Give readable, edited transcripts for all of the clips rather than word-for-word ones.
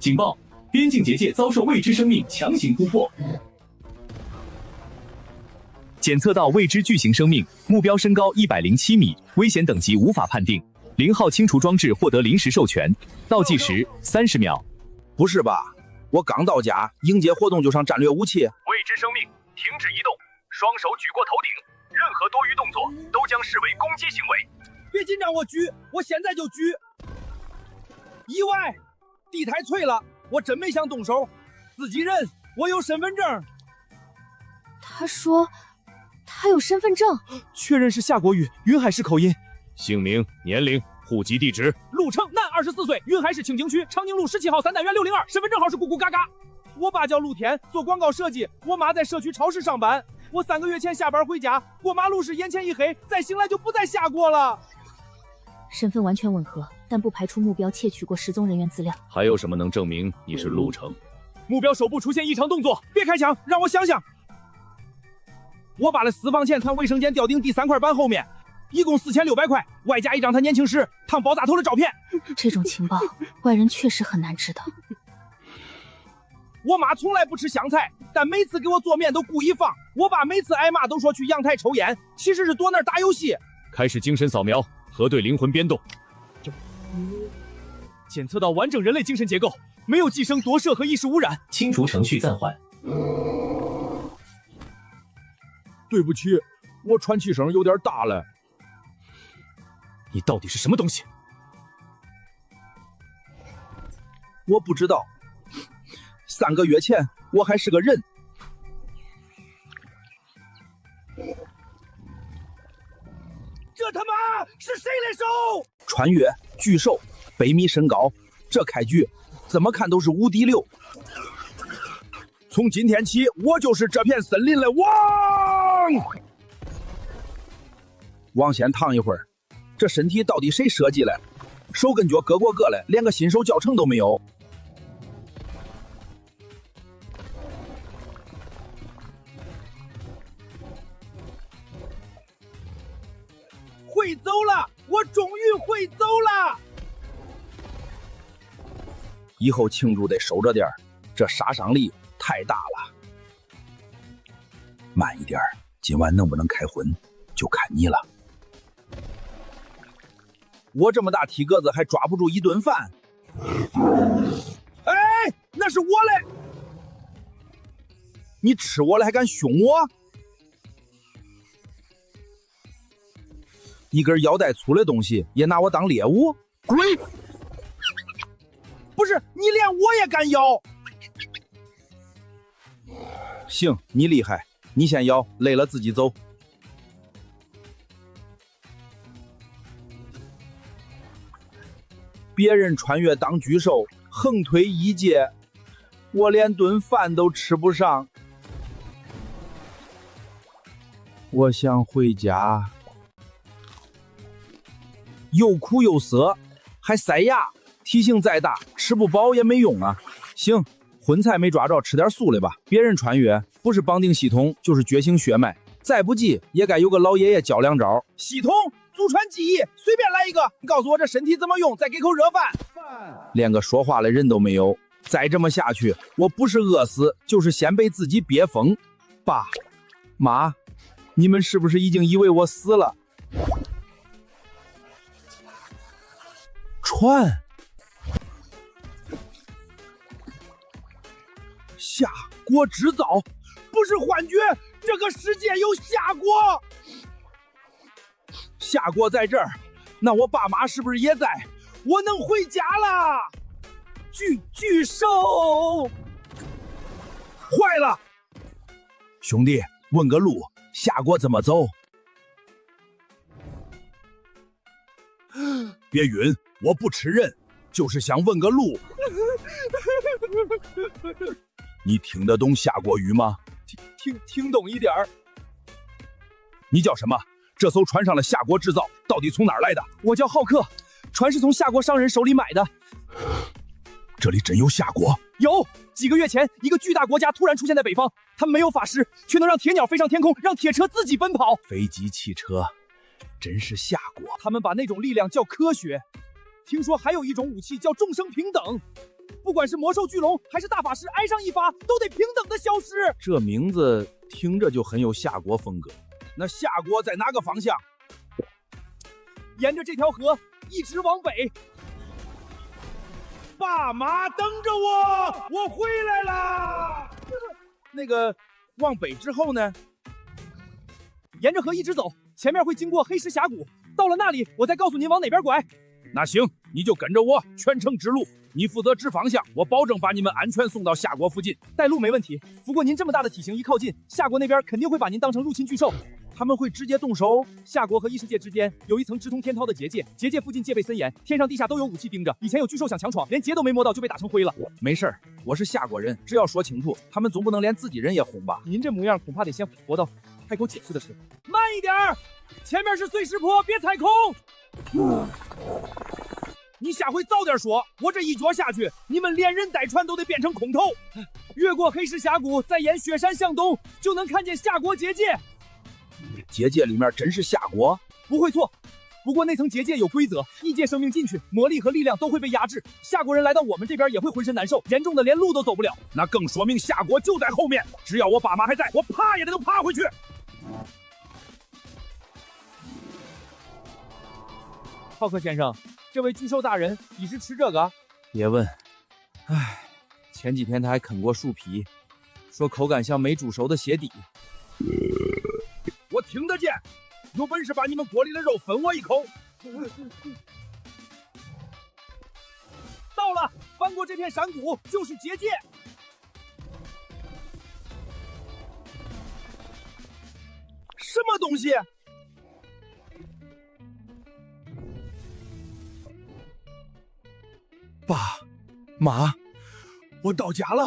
警报！边境结界遭受未知生命强行突破。检测到未知巨型生命，目标身高107米，危险等级无法判定。0号清除装置获得临时授权，倒计时30秒。不是吧？我刚到家，迎接活动就上战略武器。未知生命，停止移动，双手举过头顶，任何多余动作都将视为攻击行为。别紧张，我举，我现在就举。意外，地台脆了，我真没想动手。自己人，我有身份证。他说他有身份证，确认是夏国语，云海市口音。姓名、年龄、户籍地址。陆称，男，24岁，云海市清景区长宁路17号3单元602，身份证号是咕咕嘎嘎。我爸叫陆天，做广告设计。我妈在社区超市上班。我3个月前下班回家，过马路时眼前一黑，再醒来就不再下过了。身份完全吻合，但不排除目标窃取过失踪人员资料。还有什么能证明你是陆成？目标手部出现异常动作，别开枪，让我想想。我把了私房钱藏卫生间吊顶第3块板后面，一共4600块，外加一张他年轻时烫爆炸头的照片。这种情报，外人确实很难知道。我妈从来不吃香菜，但每次给我做面都故意放。我爸每次挨骂都说去阳台抽烟，其实是躲那儿打游戏。开始精神扫描，核对灵魂编动。检测到完整人类精神结构，没有寄生、夺舍和意识污染。清除程序暂缓。对不起，我喘气声有点大了。你到底是什么东西？我不知道。3个月前我还是个人。这他妈是谁的手？穿越、巨兽、北米身高，这开局怎么看都是无敌流。从今天起，我就是这片森林的王。往前躺一会儿，这身体到底谁设计的？手跟脚各过各的，连个新手教程都没有。会走了，我终于会走了。以后庆祝得收着点，这杀伤力太大了。慢一点，今晚能不能开荤就看你了。我这么大体格子还抓不住一顿饭。哎，那是我嘞！你吃我了还敢凶我？一根腰带粗的东西也拿我当猎物？滚！不是，你连我也敢咬？行，你厉害，你先咬，累了自己走。别人穿越当巨兽，横推一阶，我连顿饭都吃不上。我想回家。又苦又涩，还塞牙，体型再大，吃不饱也没用啊。行，荤菜没抓着，吃点素的吧。别人穿越不是绑定系统，就是觉醒血脉，再不济也该有个老爷爷教两招。系统祖传记忆，随便来一个，你告诉我这身体怎么用，再给口热饭。连个说话的人都没有，再这么下去，我不是饿死，就是先被自己憋疯。爸妈，你们是不是已经以为我死了？船，夏国制造，不是幻觉，这个世界有夏国。夏国在这儿，那我爸妈是不是也在？我能回家了。巨兽，坏了！兄弟，问个路，夏国怎么走？别晕，我不吃人，就是想问个路。你听得懂夏国语吗？听懂一点儿。你叫什么？这艘船上的夏国制造到底从哪儿来的？我叫浩克，船是从夏国商人手里买的。这里真有夏国？有，几个月前，一个巨大国家突然出现在北方，他们没有法师，却能让铁鸟飞上天空，让铁车自己奔跑。飞机、汽车，真是夏国。他们把那种力量叫科学。听说还有一种武器叫众生平等。不管是魔兽巨龙还是大法师，挨上一发都得平等的消失。这名字听着就很有夏国风格。那夏国在哪个方向？沿着这条河一直往北。爸妈等着我，我回来啦。那个往北之后呢？沿着河一直走，前面会经过黑石峡谷，到了那里我再告诉您往哪边拐。那行，你就跟着我，全程指路，你负责指方向，我保证把你们安全送到夏国附近。带路没问题，不过您这么大的体型一靠近，夏国那边肯定会把您当成入侵巨兽，他们会直接动手。夏国和异世界之间有一层直通天涛的结界，结界附近戒备森严，天上地下都有武器盯着。以前有巨兽想强闯，连劫都没摸到就被打成灰了。没事儿，我是夏国人，只要说清楚，他们总不能连自己人也轰吧？您这模样恐怕得先活到开口解释的时候。慢一点，前面是碎石坡，别踩空。你下回早点说，我这一脚下去，你们连人带船都得变成空头。越过黑石峡谷，再沿雪山向东，就能看见夏国结界。结界里面真是夏国？不会错。不过那层结界有规则，异界生命进去，魔力和力量都会被压制。夏国人来到我们这边也会浑身难受，严重的连路都走不了。那更说明夏国就在后面，只要我爸妈还在，我爬也得能爬回去。浩克先生，这位巨兽大人，你是吃这个？别问，唉，前几天他还啃过树皮，说口感像没煮熟的鞋底。我听得见，有本事把你们锅里的肉分我一口。到了，翻过这片山谷就是结界。什么东西？爸妈，我到家了。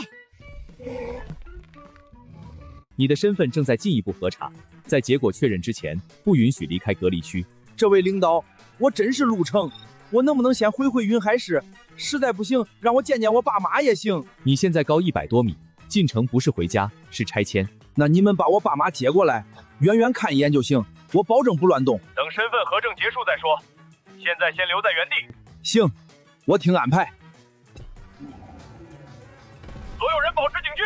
你的身份正在进一步核查，在结果确认之前，不允许离开隔离区。这位领导，我真是路程，我能不能先回云海市？实在不行，让我见见我爸妈也行。你现在高100多米，进城不是回家，是拆迁。那你们把我爸妈接过来，远远看一眼就行，我保证不乱动。等身份核证结束再说，现在先留在原地。行，我听安排。所有人保持警觉。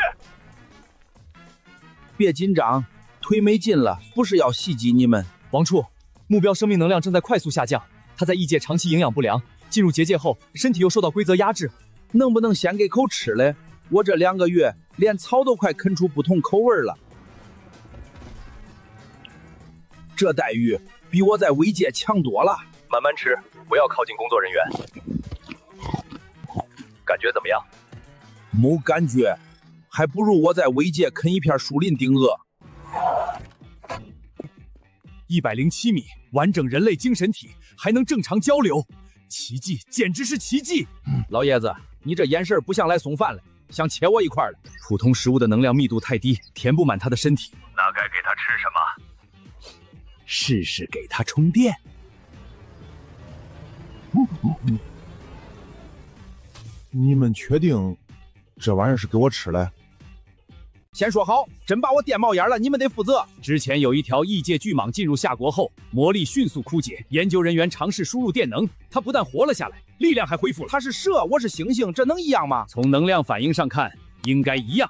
别紧张，腿没劲了，不是要袭击你们。王处，目标生命能量正在快速下降，他在异界长期营养不良，进入结界后，身体又受到规则压制。能不能先给口吃嘞？我这2个月连草都快啃出不同口味了。这待遇比我在危界强多了。慢慢吃，不要靠近工作人员。感觉怎么样？没感觉，还不如我在危界啃一片树林顶饿。107米，完整人类精神体，还能正常交流，奇迹，简直是奇迹！老爷子，你这眼神不像来送饭了，想切我一块了。普通食物的能量密度太低，填不满他的身体。那该给他吃什么？试试给他充电。你们确定这玩意儿是给我吃的？先说好，真把我电冒烟了，你们得负责。之前有一条异界巨蟒进入夏国后，魔力迅速枯竭，研究人员尝试输入电能，它不但活了下来，力量还恢复了。它是蛇，我是猩猩，这能一样吗？从能量反应上看，应该一样。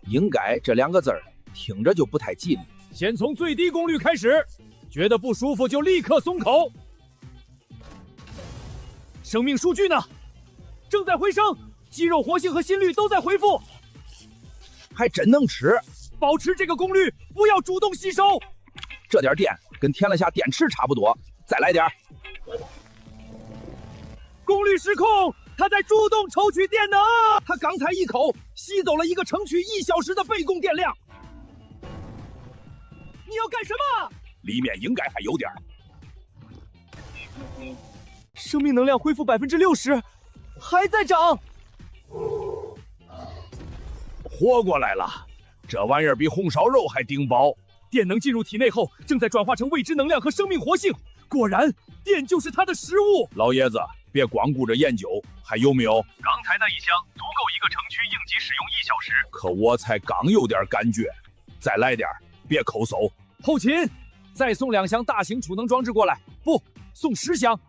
应该这2个字儿听着就不太吉利。先从最低功率开始，觉得不舒服就立刻松口。生命数据呢？正在回升，肌肉活性和心率都在恢复。还真能吃，保持这个功率，不要主动吸收。这点电跟填了下电池差不多，再来点。功率失控，他在主动抽取电能。他刚才一口吸走了一个程序1小时的备供电量。你要干什么？里面应该还有点。生命能量恢复60%，还在涨。活过来了，这玩意儿比红烧肉还顶饱。电能进入体内后，正在转化成未知能量和生命活性。果然，电就是它的食物。老爷子，别光顾着研究，还有没有？刚才那一箱足够一个城区应急使用1小时。可我才刚有点感觉，再来点，别抠搜。后勤，再送2箱大型储能装置过来，不，送10箱。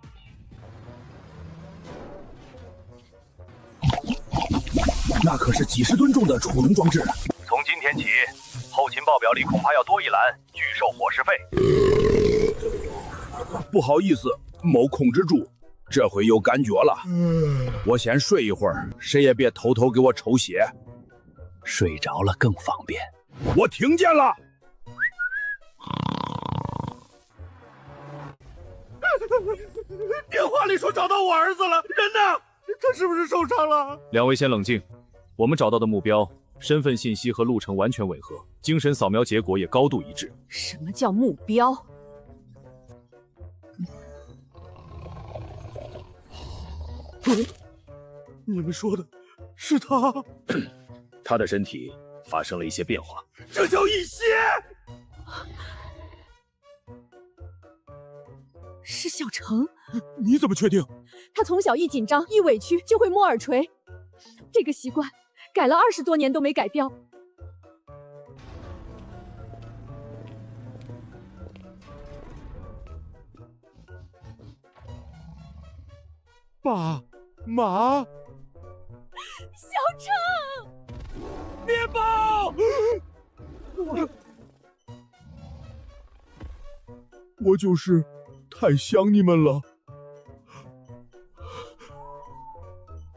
那可是几十吨重的储容装置。从今天起，后勤报表里恐怕要多一栏拒收伙食费。不好意思，某控制住，这回有感觉了。我先睡一会儿，谁也别偷偷给我抽血。睡着了更方便。我听见了。电话里说找到我儿子了，人呢？他是不是受伤了？两位先冷静，我们找到的目标身份信息和路程完全吻合，精神扫描结果也高度一致。什么叫目标？你们说的是他？他的身体发生了一些变化。这叫一些？是小程。你怎么确定？他从小一紧张一委屈就会摸耳垂，这个习惯改了20多年都没改掉。爸妈，小程，面包，我就是太想你们了。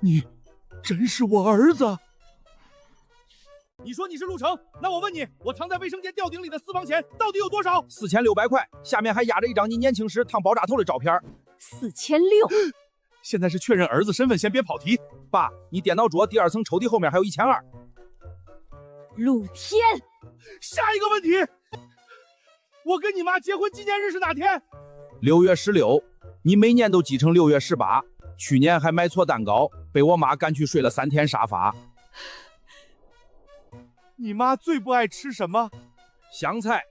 你真是我儿子？你说你是陆程，那我问你，我藏在卫生间吊顶里的私房钱到底有多少？4600块，下面还压着一张你年轻时烫爆炸头的照片。4600。现在是确认儿子身份，先别跑题。爸，你电脑桌第2层抽屉后面还有1200。陆天，下一个问题，我跟你妈结婚纪念日是哪天？6月16。你每年都记成6月18，去年还买错蛋糕，被我妈赶去睡了3天沙发。你妈最不爱吃什么？香菜，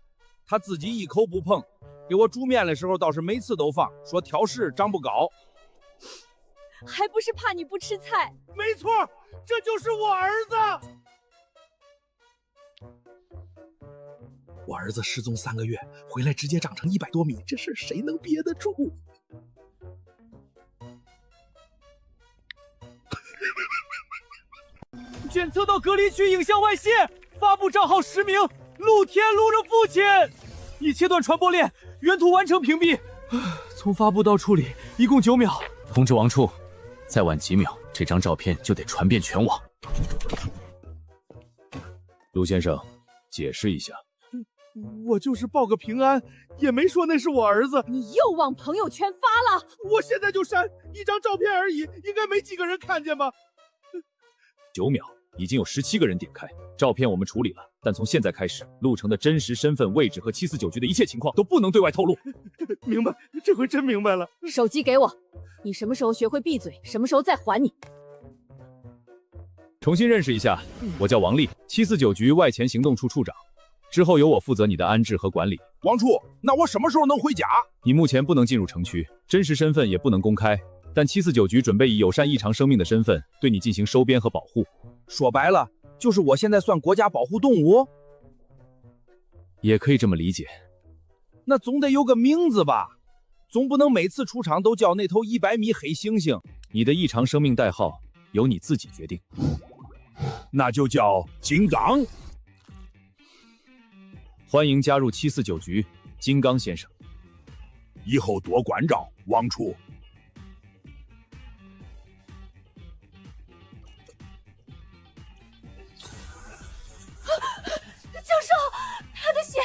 她自己一口不碰。给我煮面的时候倒是每次都放，说挑食长不高。还不是怕你不吃菜。没错，这就是我儿子。我儿子失踪3个月，回来直接长成100多米，这事谁能憋得住？检测到隔离区影像外泄，发布账号实名陆天路的父亲，已切断传播链，原图完成屏蔽。从发布到处理一共9秒。通知王处，再晚几秒，这张照片就得传遍全网。陆先生，解释一下。我就是报个平安，也没说那是我儿子。你又往朋友圈发了？我现在就删，一张照片而已，应该没几个人看见吧？9秒，已经有17个人点开。照片我们处理了，但从现在开始，陆程的真实身份、位置和749局的一切情况都不能对外透露。明白，这回真明白了。手机给我，你什么时候学会闭嘴，什么时候再还你。重新认识一下，我叫王丽，749局外前行动处处长。之后由我负责你的安置和管理。王处，那我什么时候能回家？你目前不能进入城区，真实身份也不能公开，但749局准备以友善异常生命的身份对你进行收编和保护。说白了，就是我现在算国家保护动物？也可以这么理解。那总得有个名字吧？总不能每次出场都叫那头100米黑猩猩。你的异常生命代号由你自己决定。那就叫金刚。欢迎加入749局，金刚先生。以后多关照，王处。教授，他的血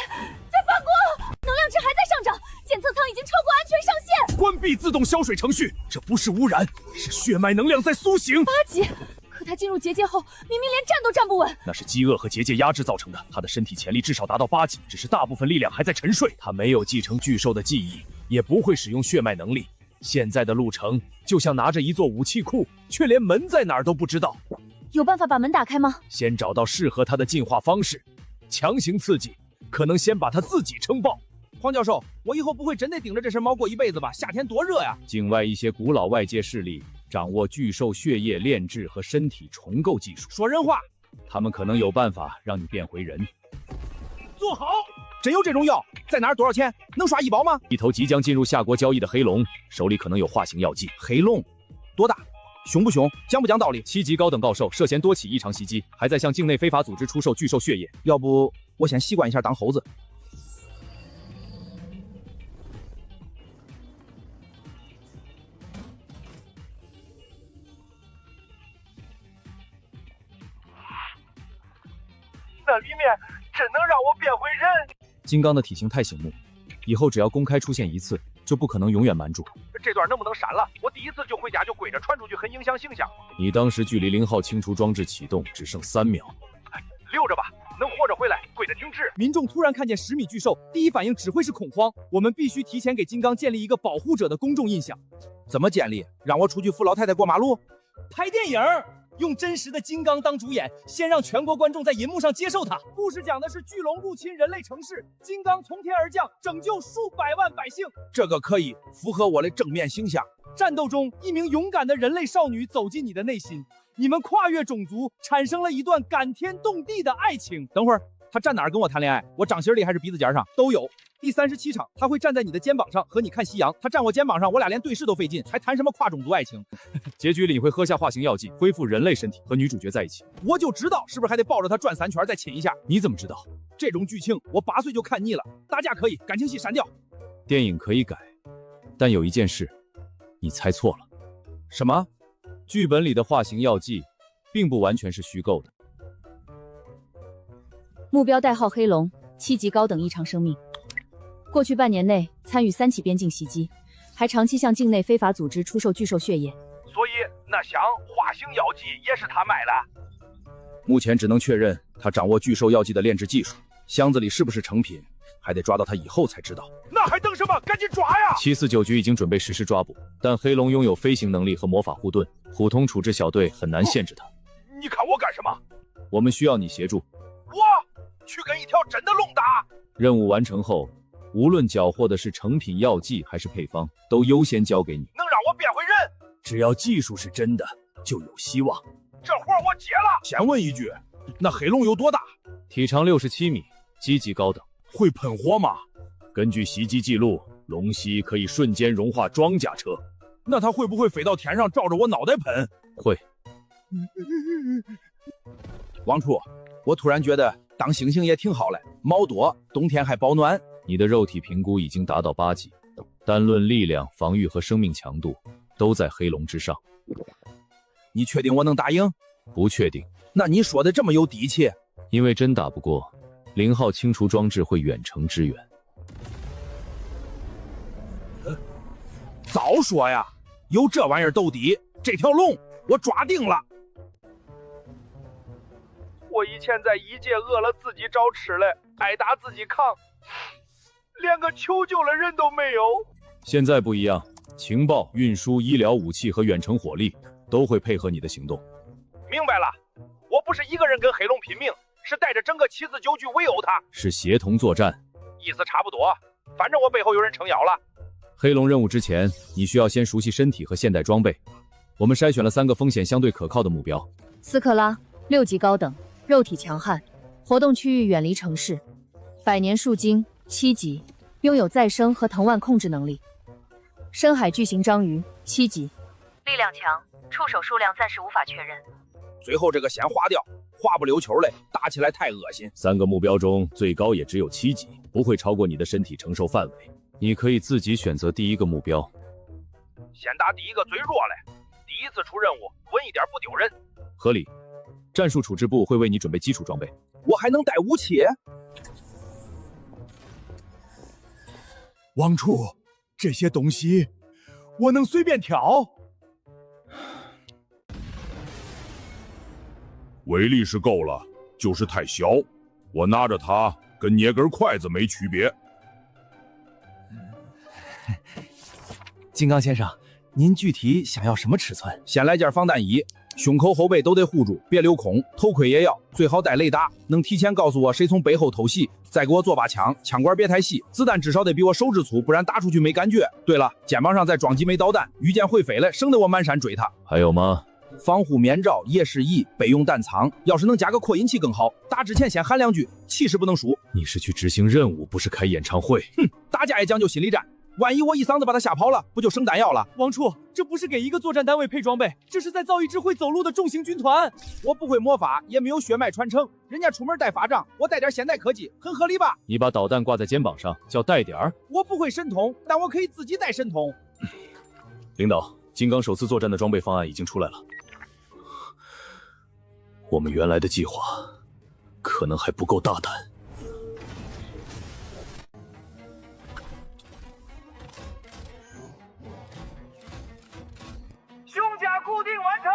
在发光，能量值还在上涨，检测舱已经超过安全上限。关闭自动消水程序，这不是污染，是血脉能量在苏醒。8级。可他进入结界后，明明连站都站不稳。那是饥饿和结界压制造成的。他的身体潜力至少达到8级，只是大部分力量还在沉睡。他没有继承巨兽的记忆，也不会使用血脉能力。现在的陆程就像拿着一座武器库，却连门在哪儿都不知道。有办法把门打开吗？先找到适合他的进化方式，强行刺激，可能先把他自己撑爆。黄教授，我以后不会真得盯着这身毛过一辈子吧？夏天多热呀！境外一些古老外界势力掌握巨兽血液炼制和身体重构技术。说人话，他们可能有办法让你变回人。做好！真有这种药？在哪儿？多少钱？能刷医保吗？一头即将进入夏国交易的黑龙，手里可能有化形药剂。黑龙多大？凶不凶？讲不讲道理？7级高等告授涉嫌多起异常袭击，还在向境内非法组织出售巨兽血液。要不我先习惯一下当猴子。那里面真能让我变回人？金刚的体型太醒目，以后只要公开出现一次，就不可能永远瞒住。这段能不能删了？我第一次就回家就跪着传出去，很影响形象。你当时距离0号清除装置启动只剩3秒，留着吧，能活着回来，跪得挺直。民众突然看见10米巨兽，第一反应只会是恐慌。我们必须提前给金刚建立一个保护者的公众印象。怎么建立？让我出去扶老太太过马路？拍电影，用真实的金刚当主演，先让全国观众在银幕上接受它。故事讲的是巨龙入侵人类城市，金刚从天而降，拯救数百万百姓。这个可以符合我的正面形象。战斗中，一名勇敢的人类少女走进你的内心，你们跨越种族，产生了一段感天动地的爱情。等会儿，他站哪儿跟我谈恋爱？我掌心里还是鼻子尖上都有。第37场，他会站在你的肩膀上和你看夕阳。他站我肩膀上，我俩连对视都费劲，还谈什么跨种族爱情？结局里你会喝下化形药剂，恢复人类身体，和女主角在一起。我就知道，是不是还得抱着他转3圈再亲一下？你怎么知道？这种剧情我8岁就看腻了。打架可以，感情戏删掉。电影可以改，但有一件事，你猜错了。什么？剧本里的化形药剂，并不完全是虚构的。目标代号黑龙，7级高等异常生命。过去半年内参与3起边境袭击，还长期向境内非法组织出售巨兽血液。所以那箱化形药剂也是他卖的。目前只能确认他掌握巨兽药剂的炼制技术，箱子里是不是成品，还得抓到他以后才知道。那还等什么？赶紧抓呀！749局已经准备实施抓捕，但黑龙拥有飞行能力和魔法护盾，普通处置小队很难限制他。你看我干什么？我们需要你协助。我去跟一条真的龙打。任务完成后，无论缴获的是成品药剂还是配方，都优先交给你。能让我变回人？只要技术是真的，就有希望。这活我接了。先问一句，那黑龙有多大？体长67米，基级高等。会喷火吗？根据袭击记录，龙息可以瞬间融化装甲车。那它会不会飞到天上照着我脑袋喷？会。王处，我突然觉得当猩猩也挺好嘞，毛多，冬天还保暖。你的肉体评估已经达到8级，单论力量、防御和生命强度，都在黑龙之上。你确定我能打赢？不确定。那你说的这么有底气？因为真打不过，0号清除装置会远程支援。早说呀！有这玩意儿斗底，这条龙我抓定了。我以前在异界饿了自己找吃嘞，挨打自己扛，连个求救的人都没有。现在不一样，情报、运输、医疗、武器和远程火力都会配合你的行动。明白了，我不是一个人跟黑龙拼命，是带着整个749局围殴他，是协同作战。意思差不多，反正我背后有人撑腰了。黑龙任务之前，你需要先熟悉身体和现代装备。我们筛选了3个风险相对可靠的目标。斯克拉，6级高等，肉体强悍，活动区域远离城市，百年树精，7级，拥有再生和藤蔓控制能力。深海巨型章鱼，7级，力量强，触手数量暂时无法确认。最后这个先划掉，划不溜秋嘞，打起来太恶心。3个目标中最高也只有7级，不会超过你的身体承受范围。你可以自己选择第1个目标。先打第1个最弱嘞，第一次出任务，稳一点不丢人。合理。战术处置部会为你准备基础装备。我还能带武器？王处，这些东西我能随便挑？威力是够了，就是太小，我拿着它跟捏根筷子没区别。金刚先生，您具体想要什么尺寸？先来件防弹衣，胸口后背都得护住，别留空。头盔也要，最好带雷达，能提前告诉我谁从背后偷袭。再给我做把枪，枪管别太细，子弹至少得比我手指粗，不然打出去没感觉。对了，肩膀上再装几枚导弹，遇见会飞了，省得我满山追他。还有吗？防护面罩、夜视仪、备用弹仓，要是能加个扩音器更好。打之前先喊2句，气势不能输。你是去执行任务，不是开演唱会。哼，打架也讲究心理战。万一我一嗓子把他吓跑了，不就省弹药了？王处，这不是给一个作战单位配装备，这是在造一支会走路的重型军团。我不会魔法，也没有血脉传承，人家出门带法杖，我带点现代科技，很合理吧？你把导弹挂在肩膀上，叫带点儿。我不会神通，但我可以自己带神通。领导，金刚首次作战的装备方案已经出来了。我们原来的计划可能还不够大胆。胸甲固定完成，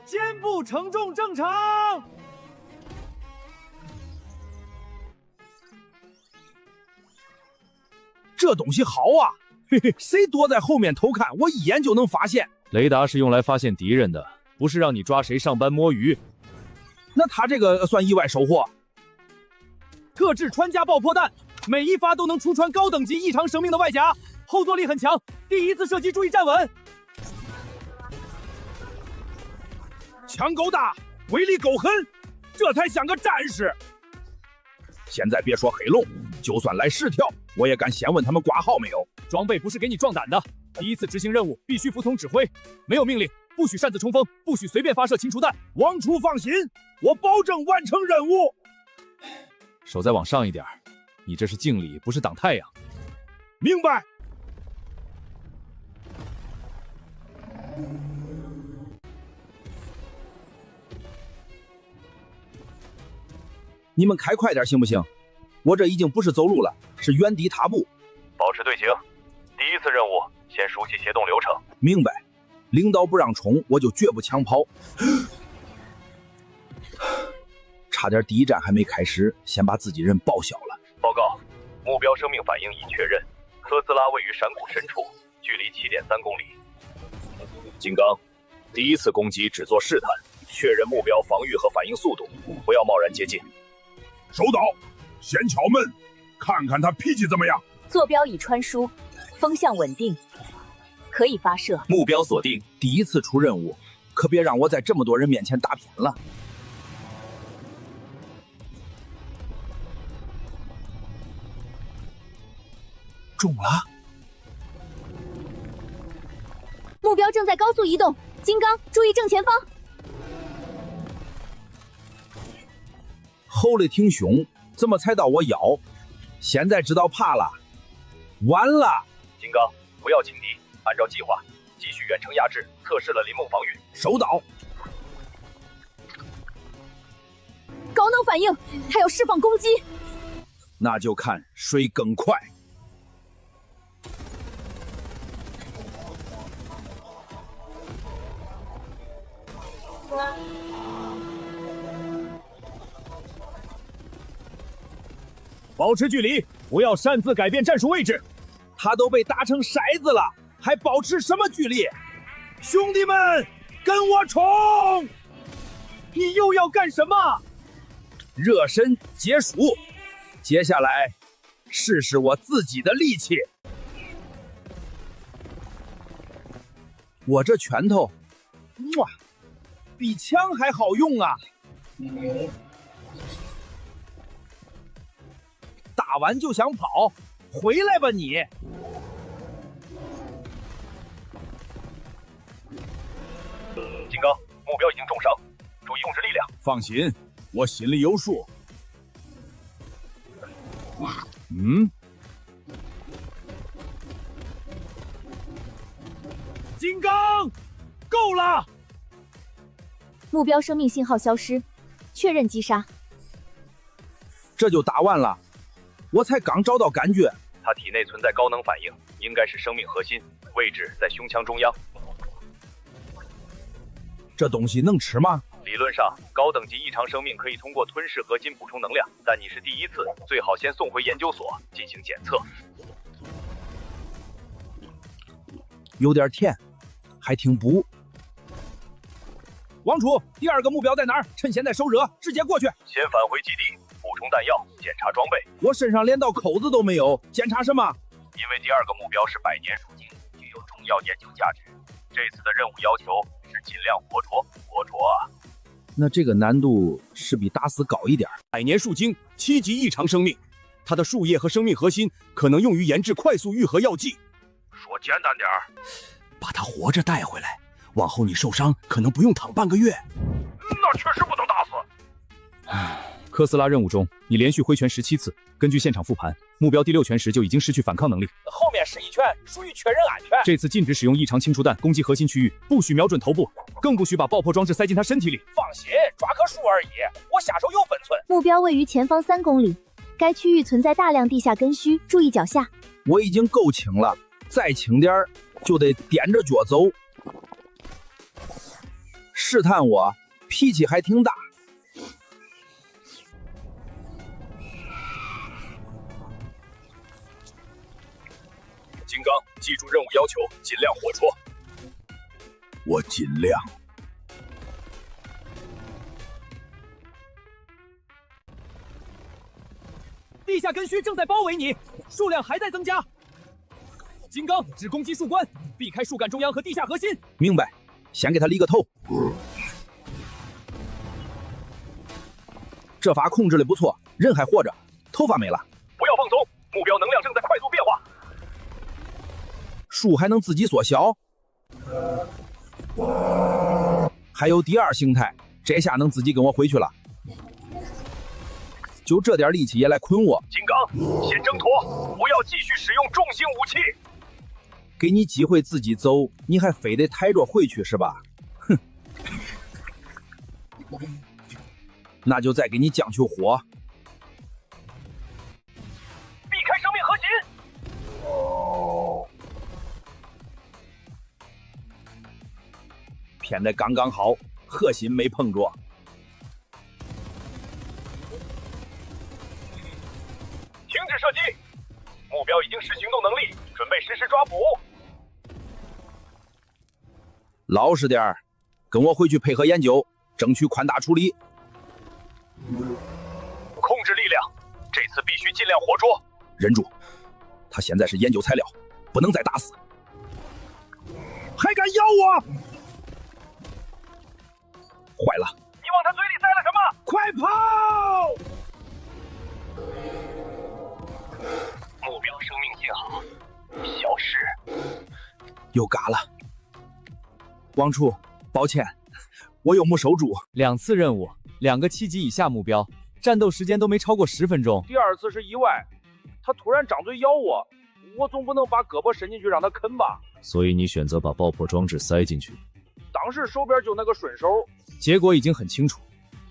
肩部承重正常。这东西好啊！嘿嘿，谁躲在后面偷看，我一眼就能发现。雷达是用来发现敌人的，不是让你抓谁上班摸鱼。那他这个算意外收获。特制穿甲爆破弹，每一发都能出穿高等级异常生命的外甲，后坐力很强。第一次射击注意站稳。枪够大，威力够狠，这才像个战士。现在别说黑龙，就算来10条，我也敢先问他们挂号没有。装备不是给你壮胆的，第一次执行任务必须服从指挥，没有命令不许擅自冲锋，不许随便发射禽雏弹。王处放心，我保证完成任务。手再往上一点，你这是敬礼，不是挡太阳。明白。你们开快点行不行？我这已经不是走路了，是原地踏步。保持队形。第一次任务，先熟悉协同流程。明白。领导不让冲，我就绝不抢跑。差点第一站还没开始，先把自己人报销了。报告，目标生命反应已确认，科斯拉位于山谷深处，距离7.3公里。金刚，第一次攻击只做试探，确认目标防御和反应速度，不要贸然接近。收到，先敲门，看看他脾气怎么样。坐标已传输，风向稳定，可以发射。目标锁定。第一次出任务，可别让我在这么多人面前打偏了。中了！目标正在高速移动，金刚注意正前方。吼得挺凶，怎么才到我腰？现在知道怕了，完了！金刚，不要轻敌，按照计划继续远程压制，测试了林梦防御。收到。高能反应，还要释放攻击。那就看谁更快。保持距离，不要擅自改变战术位置。他都被打成筛子了，还保持什么距离？兄弟们，跟我冲！你又要干什么？热身结束，接下来试试我自己的力气。我这拳头，哇，比枪还好用啊！打完就想跑，回来吧你！金刚，目标已经重伤，注意控制力量。放心，我心里有数。金刚，够了！目标生命信号消失，确认击杀。这就打完了，我才刚找到感觉。他体内存在高能反应，应该是生命核心，位置在胸腔中央。这东西能吃吗？理论上，高等级异常生命可以通过吞噬合金补充能量，但你是第一次，最好先送回研究所进行检测。有点甜，还挺补。王处，第二个目标在哪儿？趁现在手热，直接过去。先返回基地，补充弹药，检查装备。我身上连道口子都没有，检查什么？因为第二个目标是百年树精，具有重要研究价值。这次的任务要求是尽量活捉啊。那这个难度是比打死高一点。百年树精，7级异常生命，它的树叶和生命核心可能用于研制快速愈合药剂。说简单点儿，把他活着带回来，往后你受伤可能不用躺半个月。那确实不能打死。科斯拉任务中，你连续挥拳17次，根据现场复盘，目标第6拳时就已经失去反抗能力。后面是一拳，属于确认安全。这次禁止使用异常清除弹攻击核心区域，不许瞄准头部，更不许把爆破装置塞进他身体里。放心，抓棵树而已，我下手有分寸。目标位于前方3公里，该区域存在大量地下根须，注意脚下。我已经够轻了，再轻点儿就得踮着脚走。试探我，脾气还挺大。金刚，记住任务要求，尽量活捉。我尽量。地下根须正在包围你，数量还在增加。金刚只攻击树冠，避开树干中央和地下核心。明白，先给他理个头。这法控制的不错，人还活着，头发没了。不要放松，目标能量正在快速变化。树还能自己缩小。还有第2形态，这下能自己跟我回去了。就这点力气也来捆我。金刚，先挣脱，不要继续使用重型武器。给你机会自己走，你还非得抬着回去是吧？哼，那就再给你降球火。避开生命核心。偏得刚刚好，核心没碰着。停止射击，目标已经失行动能力，准备实施抓捕。老实点儿，跟我回去配合研究，争取宽大处理。控制力量，这次必须尽量活捉。忍住，他现在是研究材料，不能再打死。还敢咬我！坏了！你往他嘴里塞了什么？快跑！目标生命信号消失。又嘎了。王处，抱歉，我又没守住。2次任务，2个7级以下目标，战斗时间都没超过10分钟。第2次是意外，他突然张嘴咬我，我总不能把胳膊伸进去让他啃吧？所以你选择把爆破装置塞进去。当时手边就那个顺手。结果已经很清楚，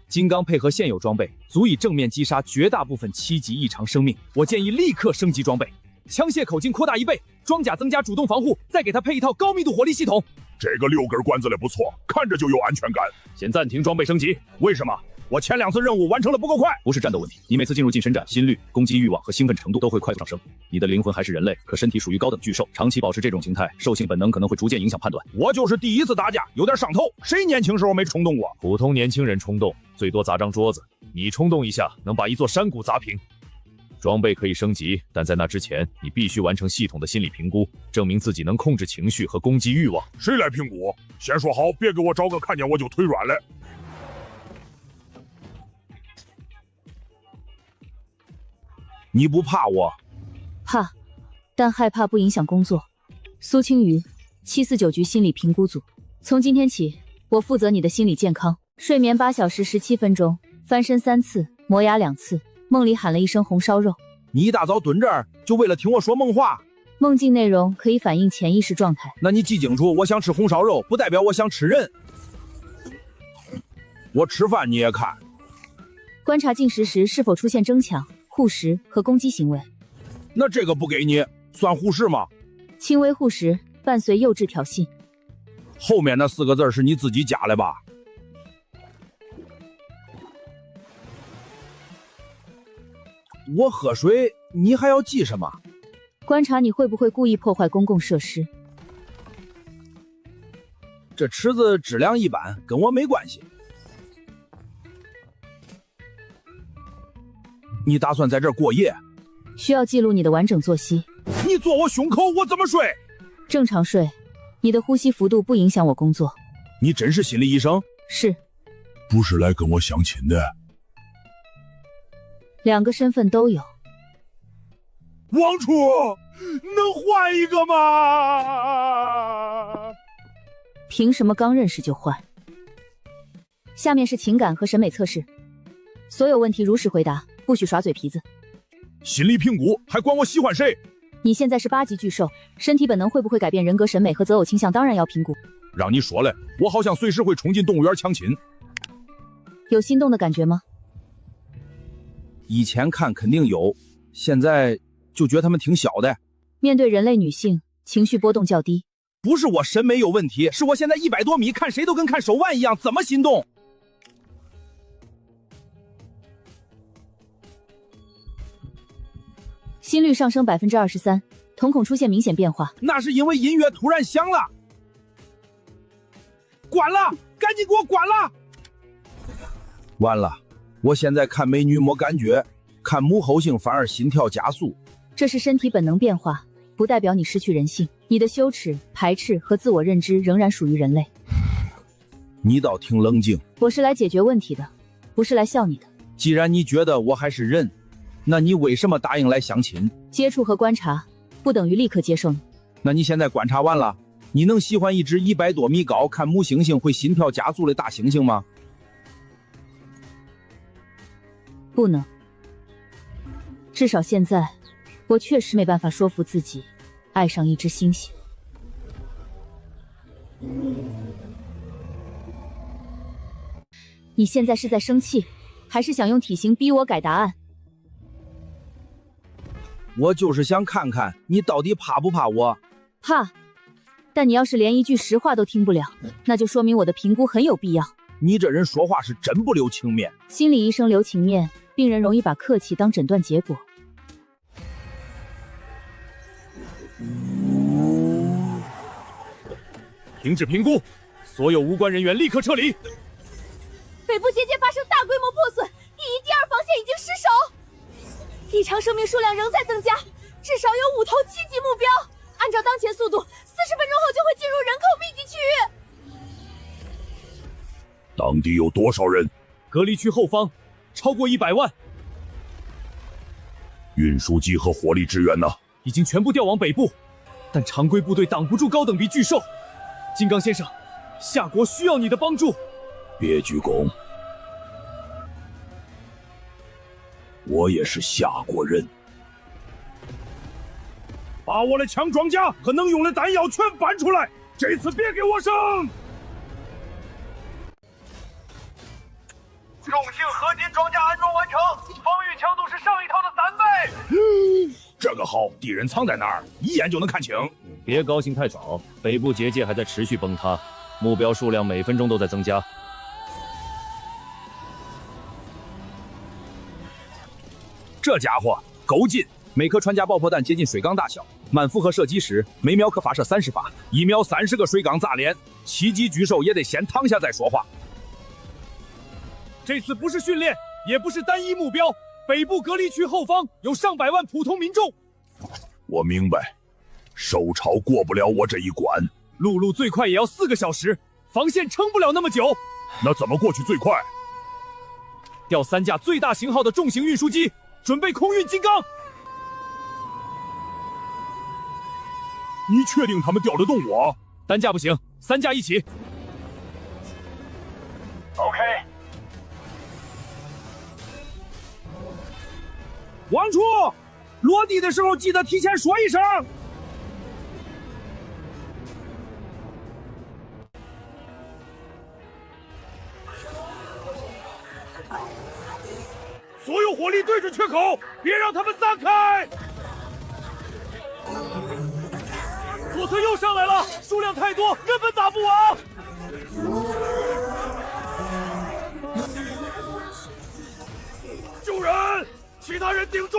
金刚配合现有装备，足以正面击杀绝大部分7级异常生命。我建议立刻升级装备，枪械口径扩大1倍，装甲增加主动防护，再给它配一套高密度火力系统。这个6根管子的不错，看着就有安全感。先暂停装备升级。为什么？我前2次任务完成的不够快。不是战斗问题，你每次进入近身战，心率、攻击欲望和兴奋程度都会快速上升。你的灵魂还是人类，可身体属于高等巨兽，长期保持这种形态，兽性本能可能会逐渐影响判断。我就是第1次打架，有点上头。谁年轻时候没冲动过？普通年轻人冲动最多砸张桌子，你冲动一下能把一座山谷砸平。装备可以升级，但在那之前，你必须完成系统的心理评估，证明自己能控制情绪和攻击欲望。谁来评估？先说好，别给我找个看见我就腿软了。你不怕我？怕，但害怕不影响工作。苏青瑜，749局心理评估组，从今天起，我负责你的心理健康。睡眠8小时17分钟，翻身3次，磨牙2次，梦里喊了一声红烧肉。你一大早蹲这儿，就为了听我说梦话？梦境内容可以反映潜意识状态。那你记清楚，我想吃红烧肉，不代表我想吃人。我吃饭你也看。观察进食时是否出现争抢、护食和攻击行为。那这个不给你，算护食吗？轻微护食伴随幼稚挑衅。后面那4个字是你自己加的吧？我喝水，你还要记什么？观察你会不会故意破坏公共设施。这池子质量一般，跟我没关系。你打算在这儿过夜？需要记录你的完整作息。你坐我胸口，我怎么睡？正常睡，你的呼吸幅度不影响我工作。你真是心理医生？是。不是来跟我相亲的。 2个身份都有。王处，能换一个吗？凭什么刚认识就换？下面是情感和审美测试，所有问题如实回答，不许耍嘴皮子。心理评估还管我喜欢谁？你现在是8级巨兽，身体本能会不会改变人格审美和择偶倾向，当然要评估。让你说了，我好像随时会冲进动物园抢亲。有心动的感觉吗？以前看肯定有，现在就觉得他们挺小的。面对人类女性，情绪波动较低。不是我审美有问题，是我现在100多米，看谁都跟看手腕一样，怎么心动？心率上升23%，瞳孔出现明显变化。那是因为音乐突然响了。关了，赶紧给我关了！完了，我现在看美女没感觉，看母猴星反而心跳加速。这是身体本能变化，不代表你失去人性。你的羞耻、排斥和自我认知仍然属于人类。你倒挺冷静。我是来解决问题的，不是来笑你的。既然你觉得我还是人，那你为什么答应来相亲？接触和观察不等于立刻接受你。那你现在观察完了，你能喜欢一只100多米高、看母猩猩会心跳加速的大猩猩吗？不能。至少现在，我确实没办法说服自己爱上一只猩猩。你现在是在生气，还是想用体型逼我改答案？我就是想看看你到底怕不怕我。怕，但你要是连一句实话都听不了，那就说明我的评估很有必要。你这人说话是真不留情面。心理医生留情面，病人容易把客气当诊断结果。停止评估，所有无关人员立刻撤离。北部结界发生大规模破损，第一、第二防线已经失守，异常生命数量仍在增加，至少有5头7级目标。按照当前速度，40分钟后就会进入人口密集区域。当地有多少人？隔离区后方超过100万。运输机和火力支援呢？已经全部调往北部，但常规部队挡不住高等比巨兽。金刚先生，夏国需要你的帮助。别鞠躬，我也是夏国人。把我的强装甲和能用的弹药全搬出来，这次别给我剩。重型合金装甲安装完成，防御强度是上一套的3倍。这个好，敌人藏在哪儿，一眼就能看清。别高兴太早，北部结界还在持续崩塌，目标数量每分钟都在增加。这家伙够劲，每颗穿甲爆破弹接近水缸大小，满负荷射击时每秒可发射30发，1秒30个水缸炸脸，7级巨兽也得先躺下再说话。这次不是训练，也不是单一目标，北部隔离区后方有上百万普通民众。我明白，兽潮过不了我这一关。陆路最快也要4个小时，防线撑不了那么久。那怎么过去最快？调3架最大型号的重型运输机，准备空运金刚。你确定他们调得动我？单架不行，3架一起。OK。王处，落地的时候记得提前说一声。所有火力对准缺口，别让他们散开。左侧又上来了，数量太多，根本打不完。救人！其他人顶住！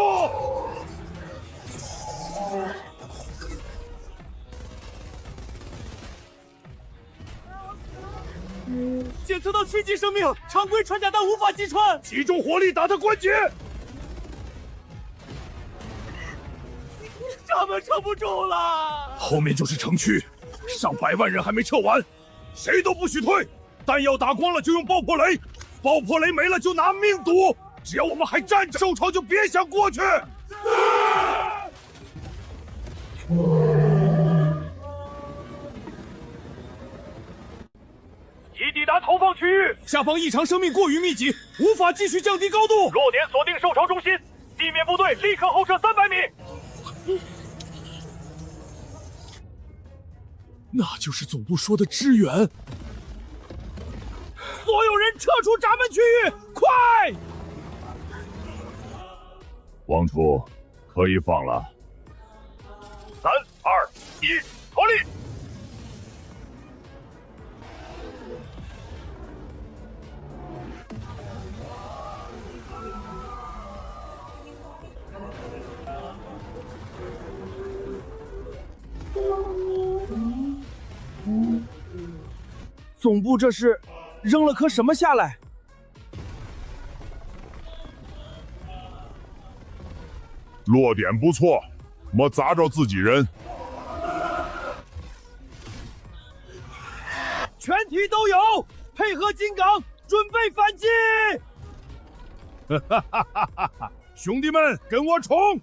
检测到7级生命，常规穿甲弹无法击穿。集中火力打他关节！他们撑不住了。后面就是城区，上百万人还没撤完，谁都不许退。弹药打光了就用爆破雷，爆破雷没了就拿命赌。只要我们还站着，兽潮就别想过去。区域，下方异常生命过于密集，无法继续降低高度。弱点锁定受潮中心，地面部队立刻后撤300米。那就是总部说的支援。所有人撤出闸门区域，快！王厨，可以放了。3、2、1，脱力！总部这是扔了颗什么下来？落点不错，没砸着自己人。全体都有，配合金刚，准备反击！哈哈哈哈哈！兄弟们，跟我冲！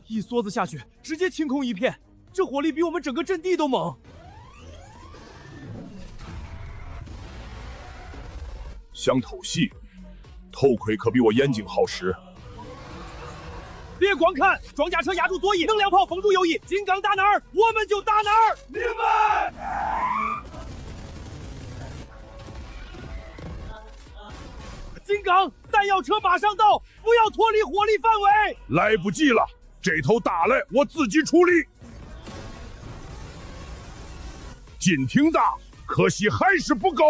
一梭子下去，直接清空一片，这火力比我们整个阵地都猛。想透戏，头盔可比我眼睛好使。别光看，装甲车压住左翼，能量炮封住右翼，金刚打哪儿，我们就打哪儿。明白。金刚，弹药车马上到，不要脱离火力范围。来不及了。这头打来，我自己处理。劲挺大，可惜还是不够。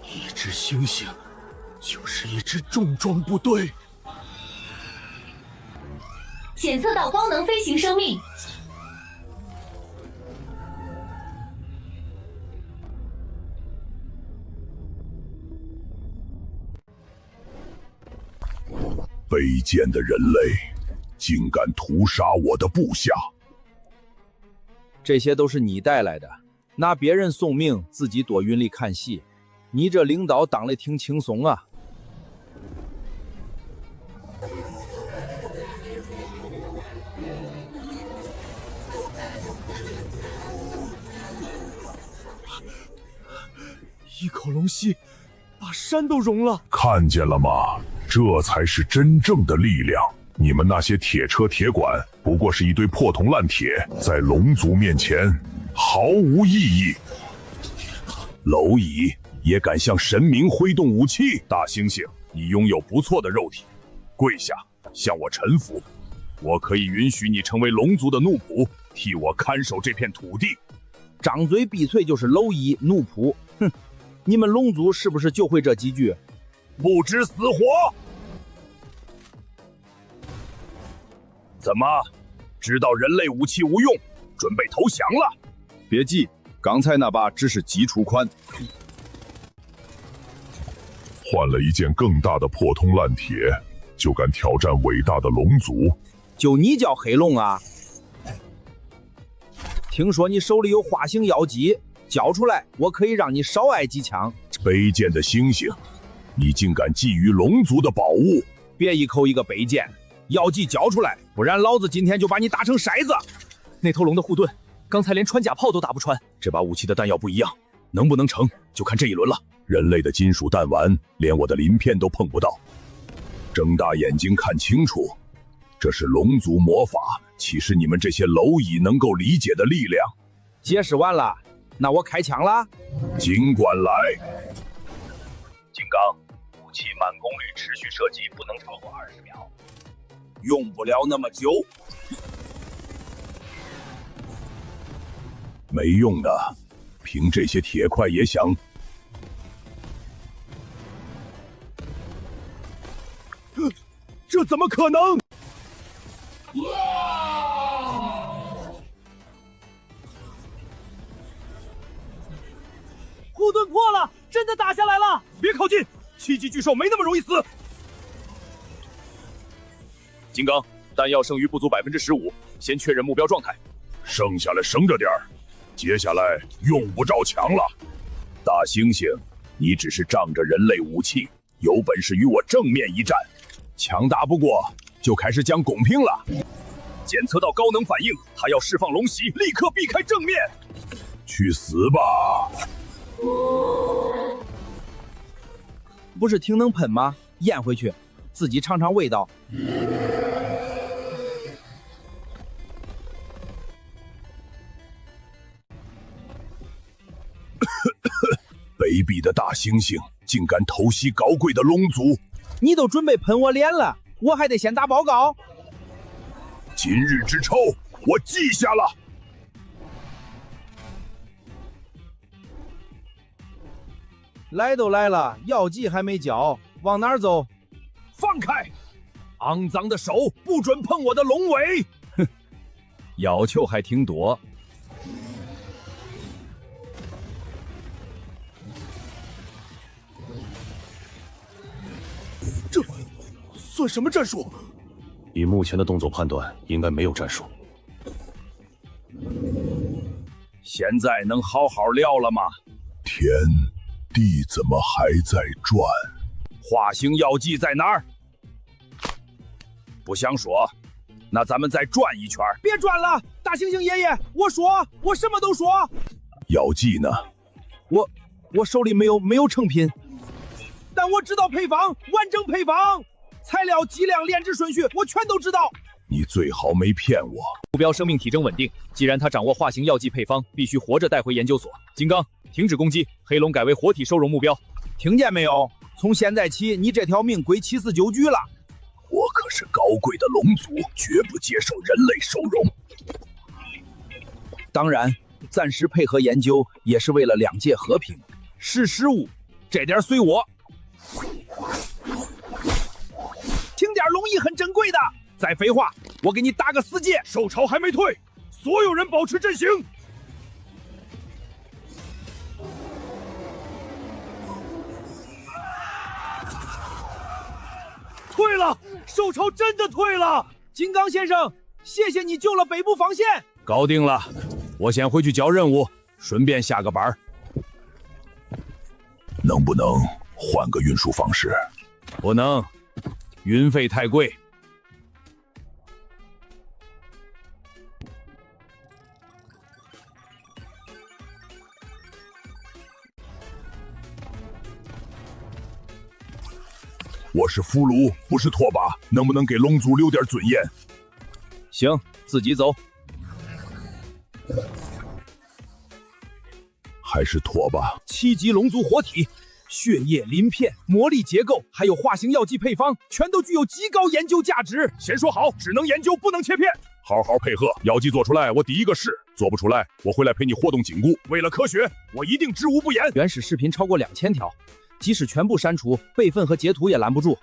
一只猩猩，就是一支重装部队。检测到光能飞行生命。卑贱的人类，竟敢屠杀我的部下！这些都是你带来的，拿别人送命，自己躲云里看戏。你这领导当的挺轻松啊！一口龙息，把山都融了。看见了吗？这才是真正的力量。你们那些铁车铁管，不过是一堆破铜烂铁，在龙族面前毫无意义。蝼蚁也敢向神明挥动武器？大猩猩，你拥有不错的肉体，跪下，向我臣服。我可以允许你成为龙族的奴仆，替我看守这片土地。张嘴闭嘴就是蝼蚁奴仆，哼！你们龙族是不是就会这几句？不知死活！怎么，知道人类武器无用，准备投降了？别急，刚才那把只是基础款，换了一件更大的破铜烂铁，就敢挑战伟大的龙族？就你叫黑龙啊？听说你手里有花形妖姬，交出来，我可以让你少挨几枪。卑贱的猩猩，你竟敢觊觎龙族的宝物！别一口一个卑贱！妖姬交出来，不然老子今天就把你打成筛子！那头龙的护盾，刚才连穿甲炮都打不穿。这把武器的弹药不一样，能不能成，就看这一轮了。人类的金属弹丸，连我的鳞片都碰不到。睁大眼睛看清楚，这是龙族魔法，岂是你们这些蝼蚁能够理解的力量？解释完了，那我开枪了。尽管来。金刚，武器满功率持续射击不能超过20秒。用不了那么久。没用的，凭这些铁块也想？这怎么可能？护盾破了，真的打下来了！别靠近，7级巨兽没那么容易死。金刚，弹药剩余不足15%，先确认目标状态。剩下来省着点儿。接下来用不着抢了。大猩猩，你只是仗着人类武器，有本事与我正面一战。强大不过，就开始讲公平了。监测到高能反应，他要释放龙息，立刻避开正面。去死吧！不是挺能喷吗？咽回去，自己尝尝味道。卑鄙的大猩猩竟敢偷袭高贵的龙族！你都准备喷我脸了，我还得先打报告。今日之仇，我记下了。来都来了，药剂还没交，往哪儿走？放开！肮脏的手不准碰我的龙尾！哼，要求还挺多。这算什么战术？以目前的动作判断，应该没有战术。现在能好好聊了吗？天地怎么还在转？化形药剂在哪儿？不想说，那咱们再转一圈。别转了，大猩猩爷爷，我说，我什么都说。药剂呢？我手里没有成品，但我知道配方，完整配方，材料、剂量、炼制顺序，我全都知道。你最好没骗我。目标生命体征稳定，既然他掌握化形药剂配方，必须活着带回研究所。金刚，停止攻击，黑龙改为活体收容目标。听见没有？从现在起，你这条命归749局了。我可是高贵的龙族，绝不接受人类收容。当然，暂时配合研究也是为了两界和平。识时务，这点随我。听点龙意很珍贵的。再废话，我给你打个死结。兽潮还没退，所有人保持阵型。退了，兽潮真的退了。金刚先生，谢谢你救了北部防线。搞定了，我先回去交任务，顺便下个班。能不能换个运输方式？不能，运费太贵。我是俘虏，不是拖把，能不能给龙族留点尊严？行，自己走。还是拖把。7级龙族活体，血液鳞片、魔力结构，还有化形药剂配方，全都具有极高研究价值。先说好，只能研究，不能切片。好好配合，药剂做出来，我第一个试；做不出来，我会来陪你活动筋骨。为了科学，我一定知无不言。原始视频超过2000条。即使全部删除，备份和截图也拦不住。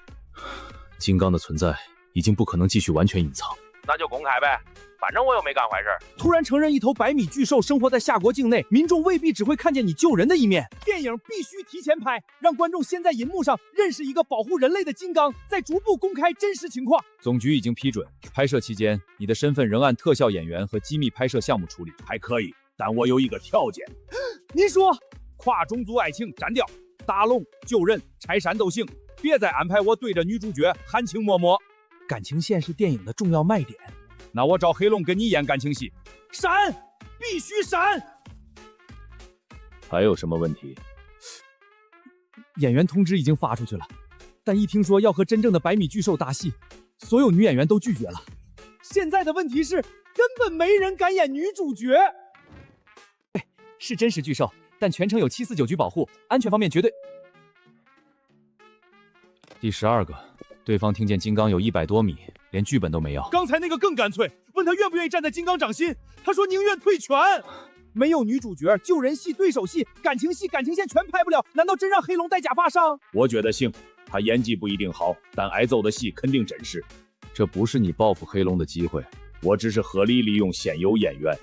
金刚的存在已经不可能继续完全隐藏，那就公开呗，反正我又没干坏事。突然承认一头100米巨兽生活在夏国境内，民众未必只会看见你救人的一面。电影必须提前拍，让观众先在银幕上认识一个保护人类的金刚，再逐步公开真实情况。总局已经批准，拍摄期间你的身份仍按特效演员和机密拍摄项目处理。还可以，但我有一个条件。您说，跨种族爱情斩掉。打龙、救人、拆山都行，别再安排我对着女主角含情脉脉。感情线是电影的重要卖点。那我找黑龙跟你演感情戏。闪，必须闪！还有什么问题？演员通知已经发出去了，但一听说要和真正的100米巨兽打戏，所有女演员都拒绝了。现在的问题是，根本没人敢演女主角。是真实巨兽，但全程有749局保护，安全方面绝对。第12个，对方听见金刚有100多米，连剧本都没要。刚才那个更干脆，问他愿不愿意站在金刚掌心，他说宁愿退权。没有女主角，救人戏、对手戏、感情戏、感情线全拍不了，难道真让黑龙戴假发上？我觉得行，他演技不一定好，但挨揍的戏肯定真实。这不是你报复黑龙的机会，我只是合理利用现有演员。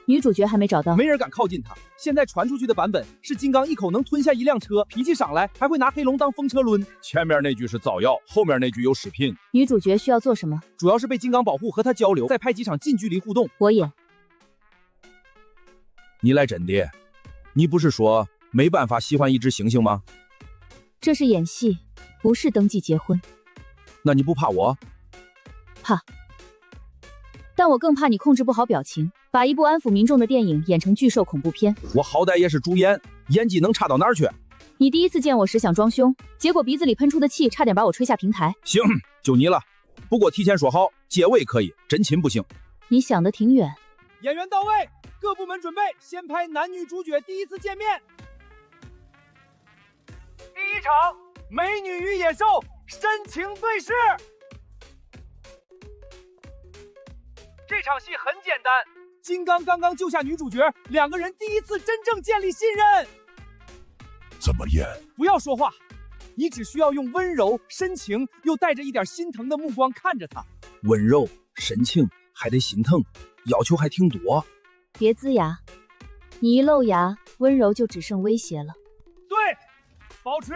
女主角还没找到，没人敢靠近她。现在传出去的版本是金刚一口能吞下一辆车，脾气上来还会拿黑龙当风车抡。前面那句是造谣，后面那句有视频。女主角需要做什么？主要是被金刚保护，和他交流，再拍几场近距离互动。我演。你来真的？你不是说没办法喜欢一只猩猩吗？这是演戏，不是登记结婚。那你不怕我？怕，但我更怕你控制不好表情，把一部安抚民众的电影演成巨兽恐怖片。我好歹也是主演，演技能差到哪儿去？你第一次见我时想装凶，结果鼻子里喷出的气差点把我吹下平台。行，就你了。不过提前说好，借位可以，真亲不行。你想得挺远。演员到位，各部门准备，先拍男女主角第一次见面。第一场，美女与野兽深情对视。这场戏很简单，金刚刚刚救下女主角，两个人第一次真正建立信任。怎么演？不要说话，你只需要用温柔、深情又带着一点心疼的目光看着她。温柔、深情，还得心疼，要求还挺多。别龇牙，你一露牙，温柔就只剩威胁了。对，保持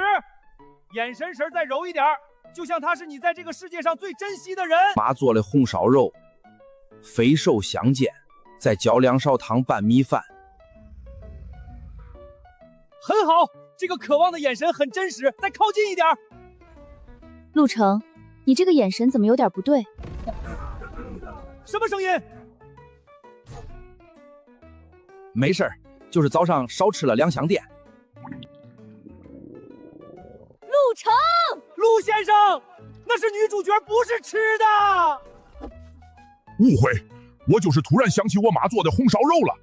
眼神再柔一点，就像他是你在这个世界上最珍惜的人。妈做的红烧肉，肥瘦相间，再浇2勺汤拌米饭。很好，这个渴望的眼神很真实，再靠近一点。陆程，你这个眼神怎么有点不对？什么声音？没事儿，就是早上少吃了2箱电。陆程，陆先生，那是女主角，不是吃的。误会，我就是突然想起我妈做的红烧肉了。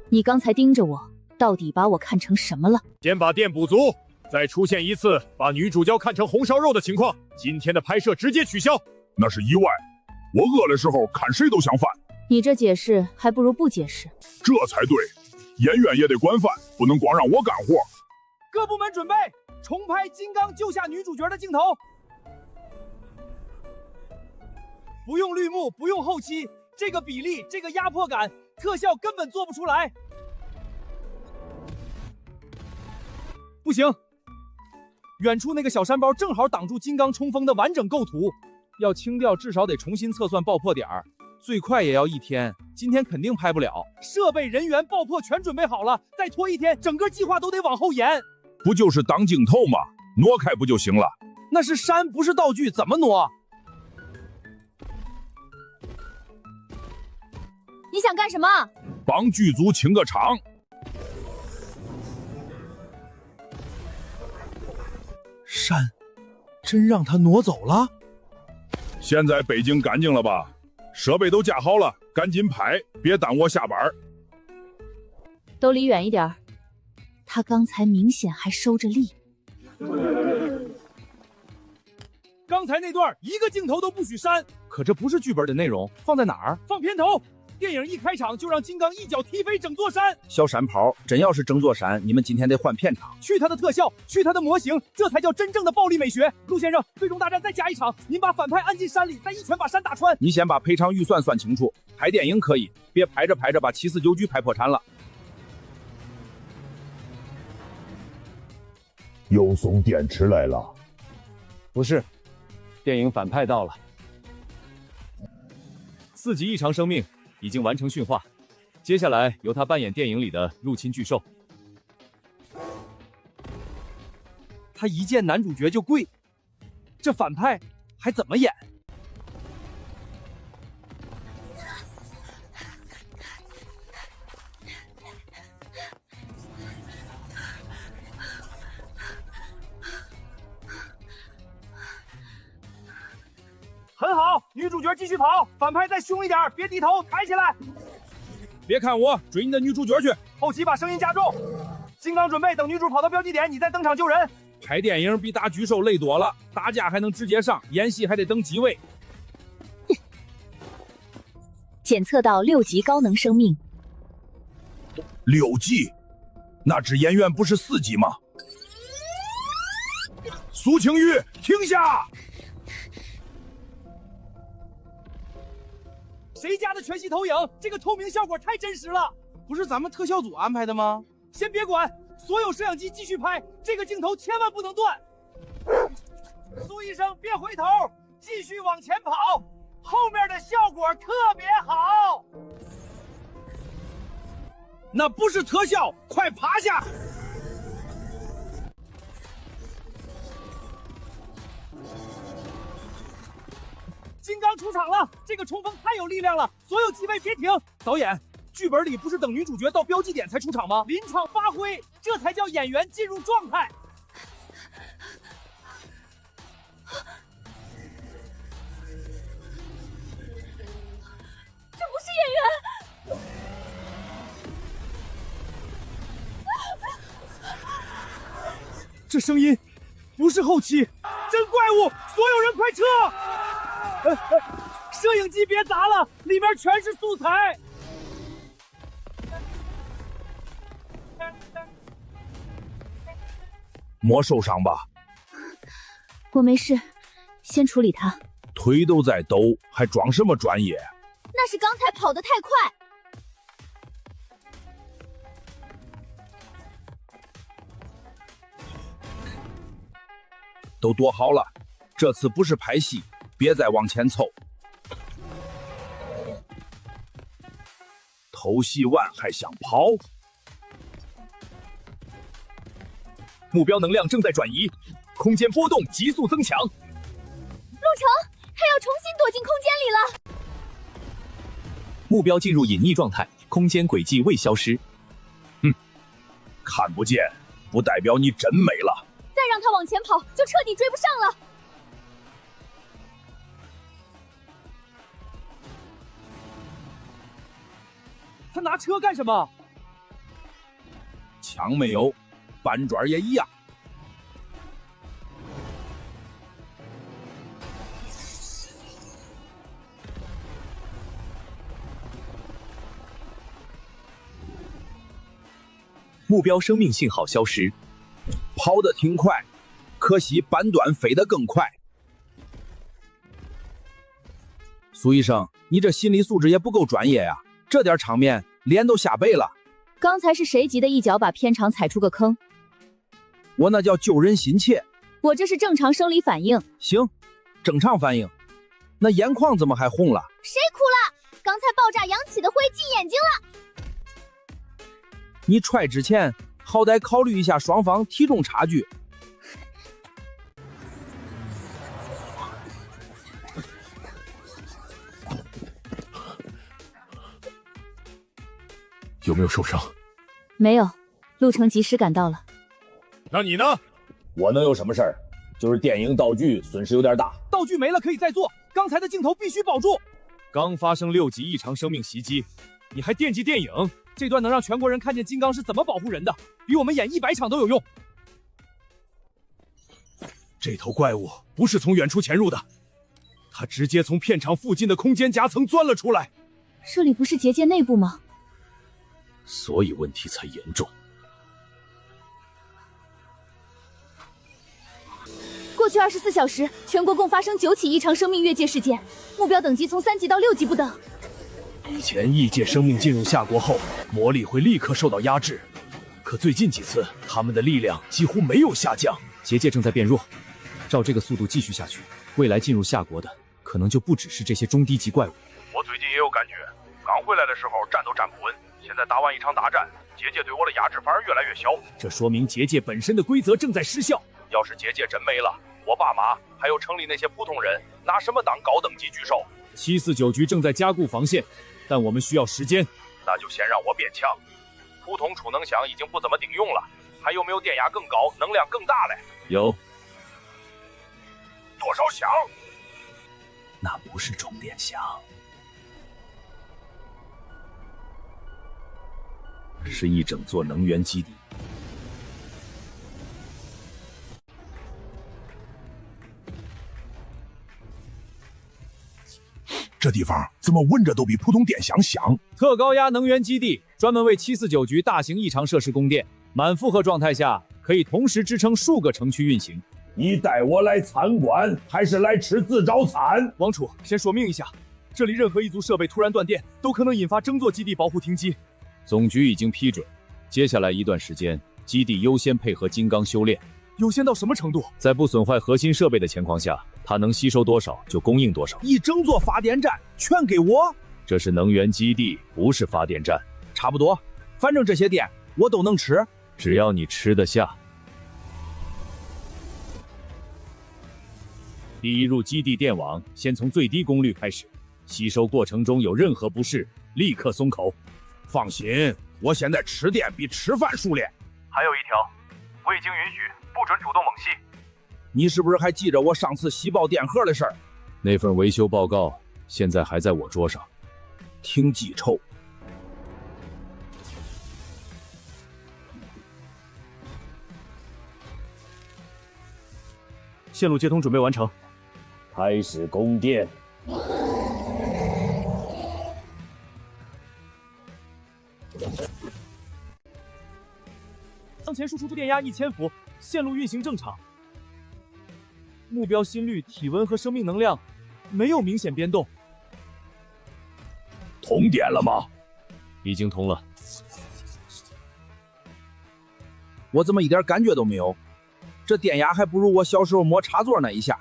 你刚才盯着我，到底把我看成什么了？先把电补足，再出现一次把女主角看成红烧肉的情况，今天的拍摄直接取消。那是意外，我饿的时候看谁都像饭。你这解释还不如不解释。这才对，演员也得管饭，不能光让我干活。各部门准备，重拍金刚救下女主角的镜头。不用绿幕，不用后期，这个比例，这个压迫感，特效根本做不出来。不行，远处那个小山包正好挡住金刚冲锋的完整构图，要清掉至少得重新测算爆破点儿，最快也要1天，今天肯定拍不了。设备、人员、爆破全准备好了，再拖1天，整个计划都得往后延。不就是挡镜头吗？挪开不就行了？那是山，不是道具，怎么挪？你想干什么？帮剧组清个场。山，真让他挪走了？现在北京干净了吧？设备都架好了，赶紧拍，别耽误我下班。都离远一点，他刚才明显还收着力。刚才那段一个镜头都不许删，可这不是剧本的内容，放在哪儿？放片头。电影一开场就让金刚一脚踢飞整座山。小山炮，真要是整座山，你们今天得换片场。去他的特效，去他的模型，这才叫真正的暴力美学。陆先生，最终大战再加一场，您把反派按进山里，再一拳把山打穿。你先把赔偿预算算清楚。拍电影可以，别拍着拍着把749局拍破产了。又送电池来了？不是，电影反派到了。4级异常生命已经完成驯化，接下来由他扮演电影里的入侵巨兽。他一见男主角就跪，这反派还怎么演？很好，女主角继续跑，反派再凶一点，别低头，抬起来。别看我，追你的女主角去。后期把声音加重。金刚准备等女主跑到标记点，你再登场救人。拍电影比打巨兽累多了，打架还能直接上，演戏还得等机位。检测到6级高能生命。6级？那只演员不是4级吗？苏晴雨，停下！谁家的全息投影？这个透明效果太真实了。不是咱们特效组安排的吗？先别管，所有摄像机继续拍，这个镜头千万不能断。苏医生，别回头，继续往前跑，后面的效果特别好。那不是特效，快趴下！金刚出场了，这个冲锋太有力量了，所有机位别停！导演，剧本里不是等女主角到标记点才出场吗？临场发挥，这才叫演员进入状态。这不是演员！这声音不是后期，真怪物！所有人快撤！摄影机别砸了，里面全是素材。没受伤吧？我没事，先处理他。腿都在抖，还装什么专业？那是刚才跑得太快。都躲好了，这次不是拍戏，别再往前凑。偷袭完还想跑？目标能量正在转移，空间波动急速增强。陆程，他要重新躲进空间里了。目标进入隐匿状态，空间轨迹未消失。看不见，不代表你真没了。再让他往前跑，就彻底追不上了。他拿车干什么？枪没有，搬砖也一样。目标生命信号消失。跑得挺快，可惜半段飞得更快。苏医生，你这心理素质也不够专业呀，这点场面脸都吓背了。刚才是谁急得一脚把片场踩出个坑？我那叫救人心切。我这是正常生理反应。行，正常反应。那眼眶怎么还红了？谁哭了？刚才爆炸扬起的灰进眼睛了。你踹之前好歹考虑一下双方体重差距。有没有受伤？没有，陆程及时赶到了。那你呢？我能有什么事儿？就是电影道具损失有点大，道具没了可以再做，刚才的镜头必须保住。刚发生6级异常生命袭击，你还惦记电影？这段能让全国人看见金刚是怎么保护人的，比我们演100场都有用。这头怪物不是从远处潜入的，他直接从片场附近的空间夹层钻了出来。这里不是结界内部吗？所以问题才严重。过去24小时，全国共发生9起异常生命越界事件，目标等级从3级到6级不等。以前异界生命进入夏国后，魔力会立刻受到压制，可最近几次，他们的力量几乎没有下降。结界正在变弱，照这个速度继续下去，未来进入夏国的可能就不只是这些中低级怪物。我最近也有感觉，刚回来的时候站都站不稳，现在打完一场大战，结界对我的压制反而越来越小。这说明结界本身的规则正在失效。要是结界真没了，我爸妈还有城里那些普通人拿什么当高等级巨兽？749局正在加固防线，但我们需要时间。那就先让我变强。普通储能箱已经不怎么顶用了，还有没有电压更高、能量更大嘞？有。多少箱？那不是充电箱，是一整座能源基地。这地方怎么闻着都比普通电箱香？特高压能源基地专门为749局大型异常设施供电，满负荷状态下可以同时支撑数个城区运行。你带我来参观，还是来吃自找餐？王储，先说明一下，这里任何一组设备突然断电，都可能引发整座基地保护停机。总局已经批准，接下来一段时间，基地优先配合金刚修炼。优先到什么程度？在不损坏核心设备的情况下，它能吸收多少就供应多少。一整座发电站全给我？这是能源基地，不是发电站。差不多，反正这些电我都能吃。只要你吃得下。第一入基地电网，先从最低功率开始，吸收过程中有任何不适，立刻松口。放心，我现在吃电比吃饭熟练。还有一条，未经允许不准主动猛吸。你是不是还记着我上次吸爆电盒的事儿？那份维修报告现在还在我桌上，挺记仇。线路接通准备完成，开始供电。当前输出电压1000伏，线路运行正常。目标心率、体温和生命能量没有明显变动。通电了吗？已经通了。我怎么一点感觉都没有？这电压还不如我小时候摸插座那一下。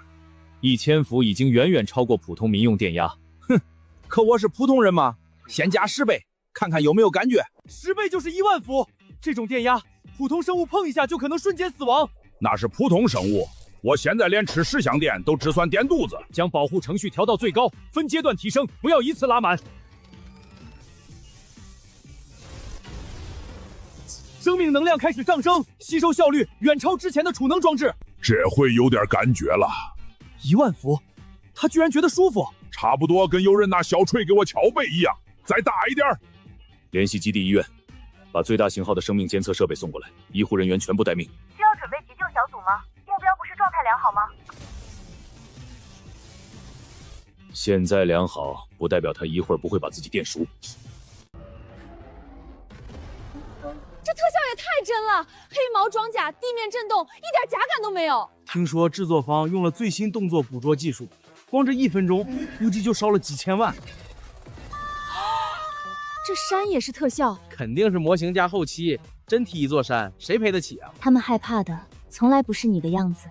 1000伏已经远远超过普通民用电压。哼，可我是普通人嘛，先加10倍，看看有没有感觉。10倍就是10000伏，这种电压，普通生物碰一下就可能瞬间死亡。那是普通生物，我现在连吃10箱电都只算电肚子。将保护程序调到最高，分阶段提升，不要一次拉满。生命能量开始上升，吸收效率远超之前的储能装置。这回有点感觉了。10000伏，他居然觉得舒服，差不多跟有人拿小锤给我敲背一样。再大一点。联系基地医院，把最大型号的生命监测设备送过来，医护人员全部待命。需要准备急救小组吗？目标不是状态良好吗？现在良好，不代表他一会儿不会把自己电熟。这特效也太真了，黑毛装甲，地面震动，一点假感都没有。听说制作方用了最新动作捕捉技术，光这1分钟估计就烧了几千万。这山也是特效，肯定是模型加后期，真踢一座山，谁赔得起啊？他们害怕的从来不是你的样子，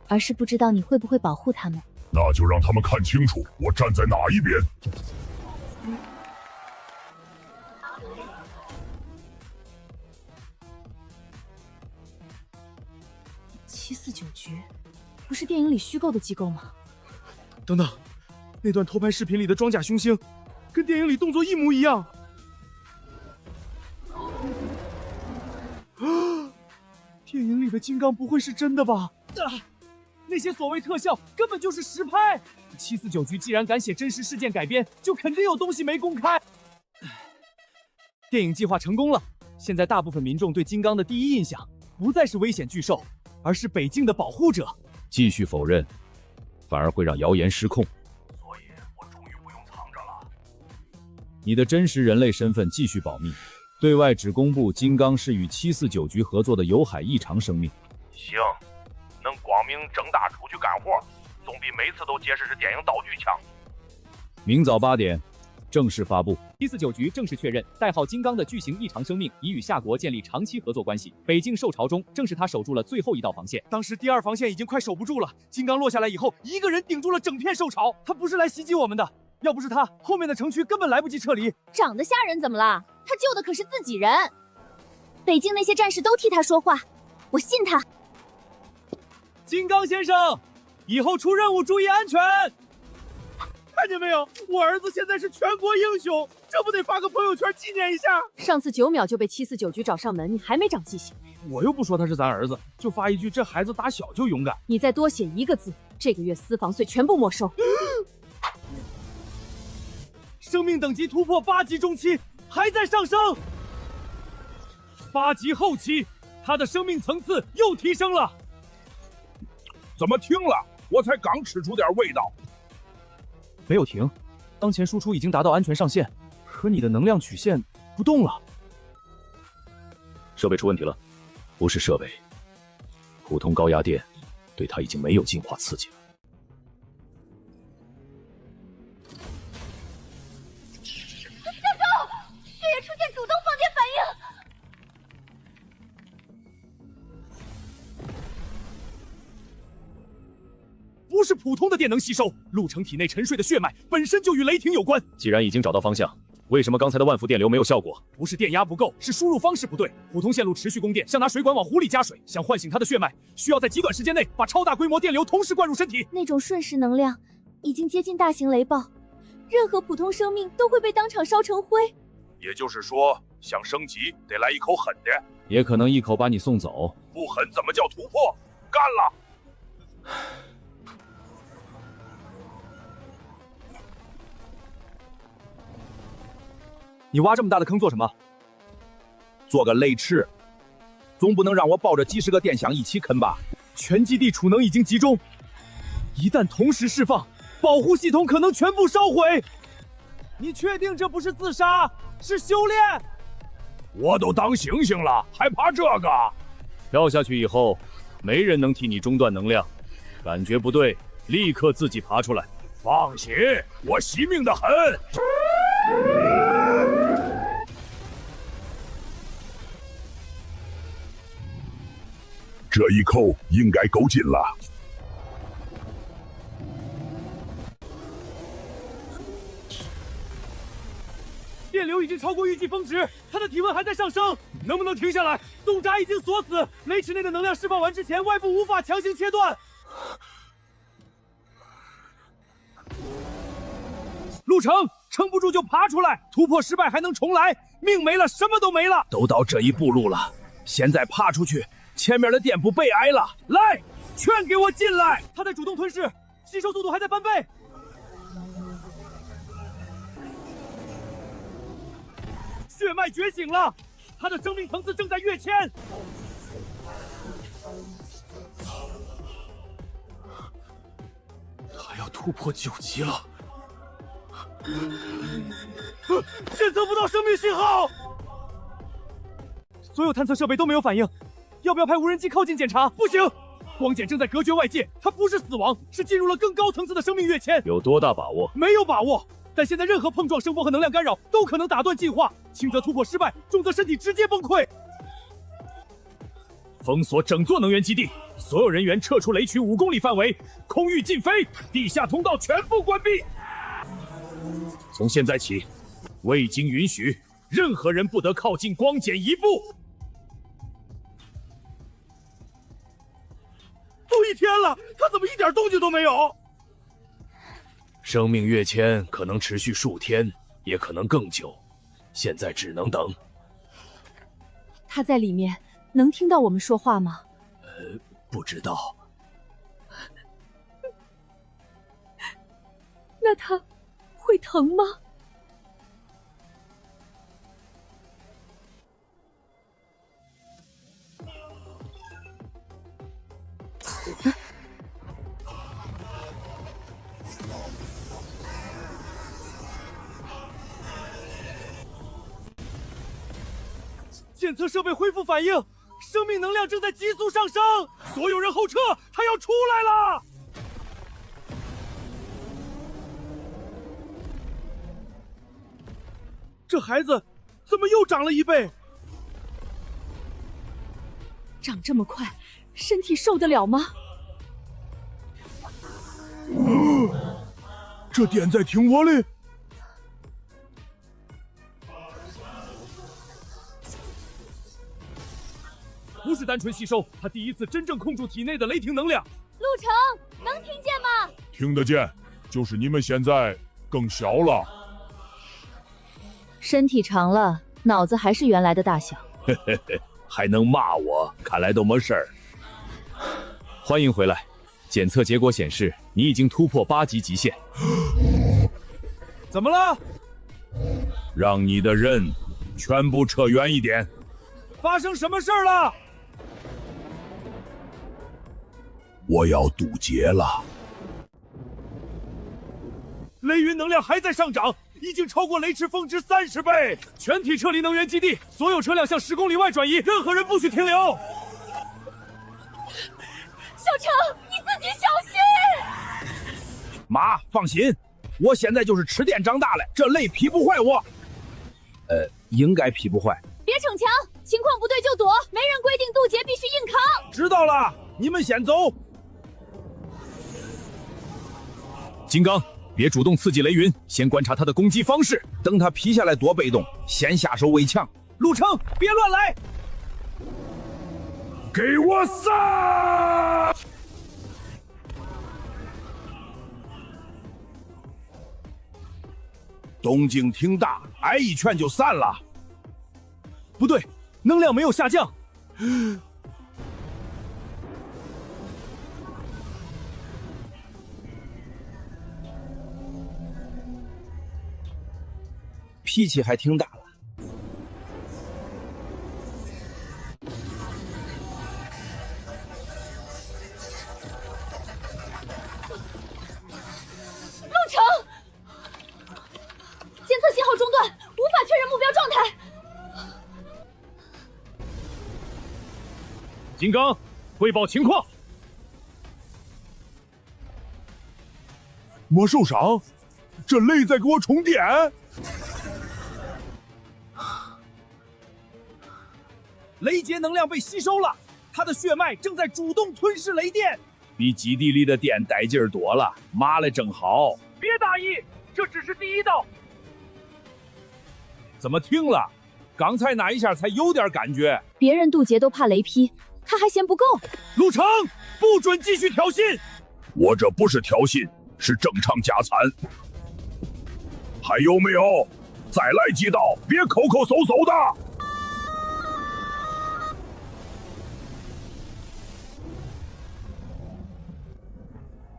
而是不知道你会不会保护他们。那就让他们看清楚我站在哪一边。749局，不是电影里虚构的机构吗？等等，那段偷拍视频里的装甲雄星，跟电影里动作一模一样。电影里的金刚不会是真的吧？那些所谓特效根本就是实拍。749局既然敢写真实事件改编，就肯定有东西没公开。电影计划成功了，现在大部分民众对金刚的第一印象不再是危险巨兽，而是北境的保护者。继续否认，反而会让谣言失控。所以我终于不用藏着了。你的真实人类身份继续保密，对外只公布金刚是与749局合作的有海异常生命。行，能光明正大出去干活，总比每次都解释是电影道具强。明早8点正式发布。749局正式确认，代号金刚的巨型异常生命已与夏国建立长期合作关系。北境受潮中，正是他守住了最后一道防线。当时第2防线已经快守不住了，金刚落下来以后，一个人顶住了整片受潮。他不是来袭击我们的，要不是他，后面的城区根本来不及撤离。长得吓人怎么了？他救的可是自己人，北境那些战士都替他说话，我信他。金刚先生，以后出任务注意安全。看见没有，我儿子现在是全国英雄，这不得发个朋友圈纪念一下？上次9秒就被749局找上门，你还没长记性？我又不说他是咱儿子，就发一句这孩子打小就勇敢。你再多写1个字，这个月私房税全部没收。生命等级突破8级中期，还在上升。8级后期，他的生命层次又提升了。怎么停了？我才刚吃出点味道。没有停，当前输出已经达到安全上限，可你的能量曲线不动了。设备出问题了，不是设备，普通高压电对它已经没有净化刺激了。教授，血液出现主动放电反应。不是普通的电能吸收，陆程体内沉睡的血脉本身就与雷霆有关。既然已经找到方向，为什么刚才的万伏电流没有效果？不是电压不够，是输入方式不对。普通线路持续供电，像拿水管往壶里加水，想唤醒他的血脉，需要在极短时间内把超大规模电流同时灌入身体。那种瞬时能量已经接近大型雷暴，任何普通生命都会被当场烧成灰。也就是说，想升级得来一口狠的，也可能一口把你送走。不狠怎么叫突破？干了！你挖这么大的坑做什么？做个雷池，总不能让我抱着几十个电箱一起啃吧？全基地储能已经集中，一旦同时释放，保护系统可能全部烧毁。你确定这不是自杀，是修炼？我都当猩猩了，还怕这个？跳下去以后，没人能替你中断能量，感觉不对，立刻自己爬出来。放心，我惜命的很。这一扣应该够劲了。电流已经超过预计峰值，它的体温还在上升，能不能停下来？洞闸已经锁死，雷池内的能量释放完之前，外部无法强行切断。陆程，撑不住就爬出来，突破失败还能重来，命没了什么都没了。都到这一步路了，现在爬出去，前面的店不被挨了。来，全给我进来！他在主动吞噬，吸收速度还在翻倍。血脉觉醒了，他的生命层次正在跃迁。他要突破9级了。检测不到生命信号，所有探测设备都没有反应，要不要派无人机靠近检查？不行，光检正在隔绝外界，它不是死亡，是进入了更高层次的生命跃迁。有多大把握？没有把握，但现在任何碰撞、声波和能量干扰都可能打断进化，轻则突破失败，重则身体直接崩溃。封锁整座能源基地，所有人员撤出雷区5公里范围，空域禁飞，地下通道全部关闭。从现在起，未经允许，任何人不得靠近光检1步。都1天了，他怎么一点动静都没有？生命跃迁可能持续数天，也可能更久，现在只能等。他在里面能听到我们说话吗？不知道。那他会疼吗？检测设备恢复反应，生命能量正在急速上升，所有人后撤，他要出来了！这孩子怎么又长了1倍？长这么快，身体受得了吗？这点在听我的。不是单纯吸收，他第一次真正控住体内的雷霆能量。陆程，能听见吗？听得见，就是你们现在更小了。身体长了，脑子还是原来的大小。嘿嘿嘿，还能骂我？看来都没事儿。欢迎回来，检测结果显示你已经突破8级极限。怎么了？让你的人全部撤远一点。发生什么事儿了？我要渡劫了。雷云能量还在上涨，已经超过雷池峰值30倍。全体撤离能源基地，所有车辆向10公里外转移，任何人不许停留。小程，你自己小心！妈，放心，我现在就是吃电长大了，这雷劈不坏我。应该劈不坏。别逞强，情况不对就躲，没人规定渡劫必须硬扛。知道了，你们先走。金刚，别主动刺激雷云，先观察他的攻击方式。等他劈下来多被动，先下手为强。陆程，别乱来！给我散！动静挺大，挨一拳就散了。不对，能量没有下降。脾气还挺大了。陆程，监测信号中断，无法确认目标状态。金刚，汇报情况。没受伤，这雷在给我充电。雷劫能量被吸收了，他的血脉正在主动吞噬雷电，比基地里的电带劲儿多了，麻了正好。别大意，这只是第一道。怎么停了？刚才那一下才有点感觉。别人渡劫都怕雷劈，他还嫌不够。陆程，不准继续挑衅！我这不是挑衅，是正常加残。还有没有？再来几道，别抠抠搜搜的。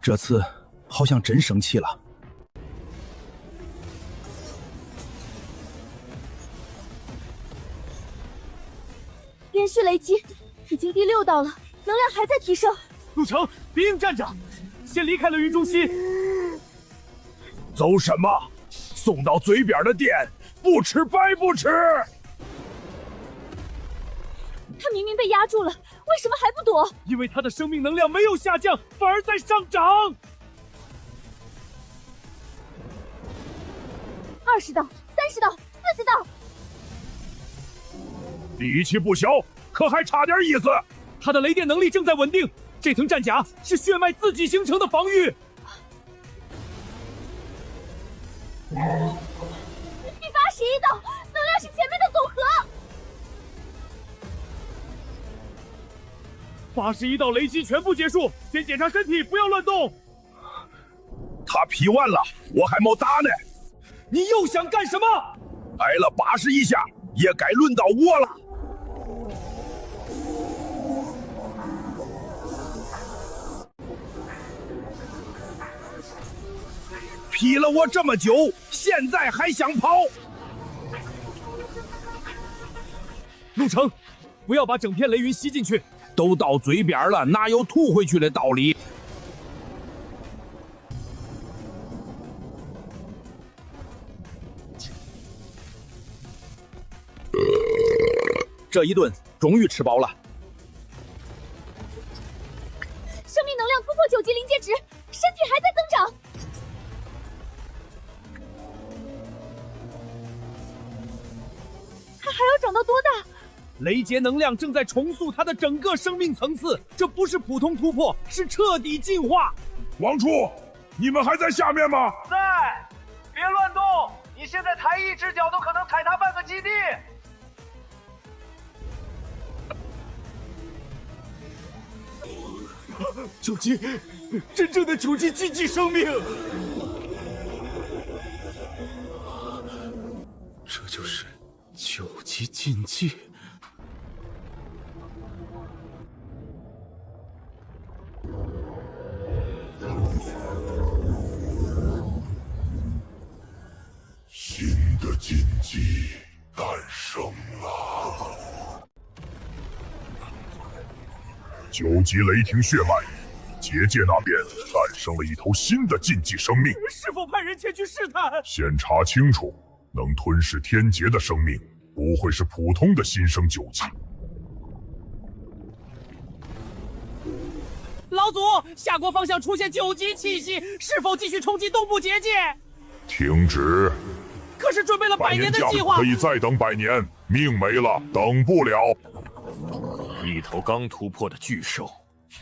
这次好像真生气了。连续雷击，已经第6道了，能量还在提升。陆程，别应战长，先离开了云中心。走什么？送到嘴边的电，不吃白不吃。他明明被压住了，为什么还不躲？因为他的生命能量没有下降，反而在上涨。20道、30道、40道，力气不小，可还差点意思。他的雷电能力正在稳定，这层战甲是血脉自己形成的防御。第81道，能量是前面的总和。81道雷击全部结束，先检查身体，不要乱动。他劈完了，我还没打呢。你又想干什么？挨了81下，也该轮到我了。劈了我这么久，现在还想跑？陆程，不要把整片雷云吸进去。都到嘴边了，哪有吐回去的道理？这一顿终于吃饱了。生命能量突破9级临界值，身体还在增长。他还要长到多大？雷劫能量正在重塑他的整个生命层次，这不是普通突破，是彻底进化。王处，你们还在下面吗？在，别乱动，你现在抬一只脚都可能踩踏半个基地。九级，真正的9级禁忌生命。这就是9级禁忌。新的禁忌诞生了。9级雷霆血脉，结界那边诞生了一头新的禁忌生命。是否派人前去试探？先查清楚，能吞噬天劫的生命，不会是普通的新生9级。老祖，下国方向出现9级气息，是否继续冲击东部结界？停止！可是准备了100年的计划，可以再等100年，命没了，等不了。一头刚突破的巨兽，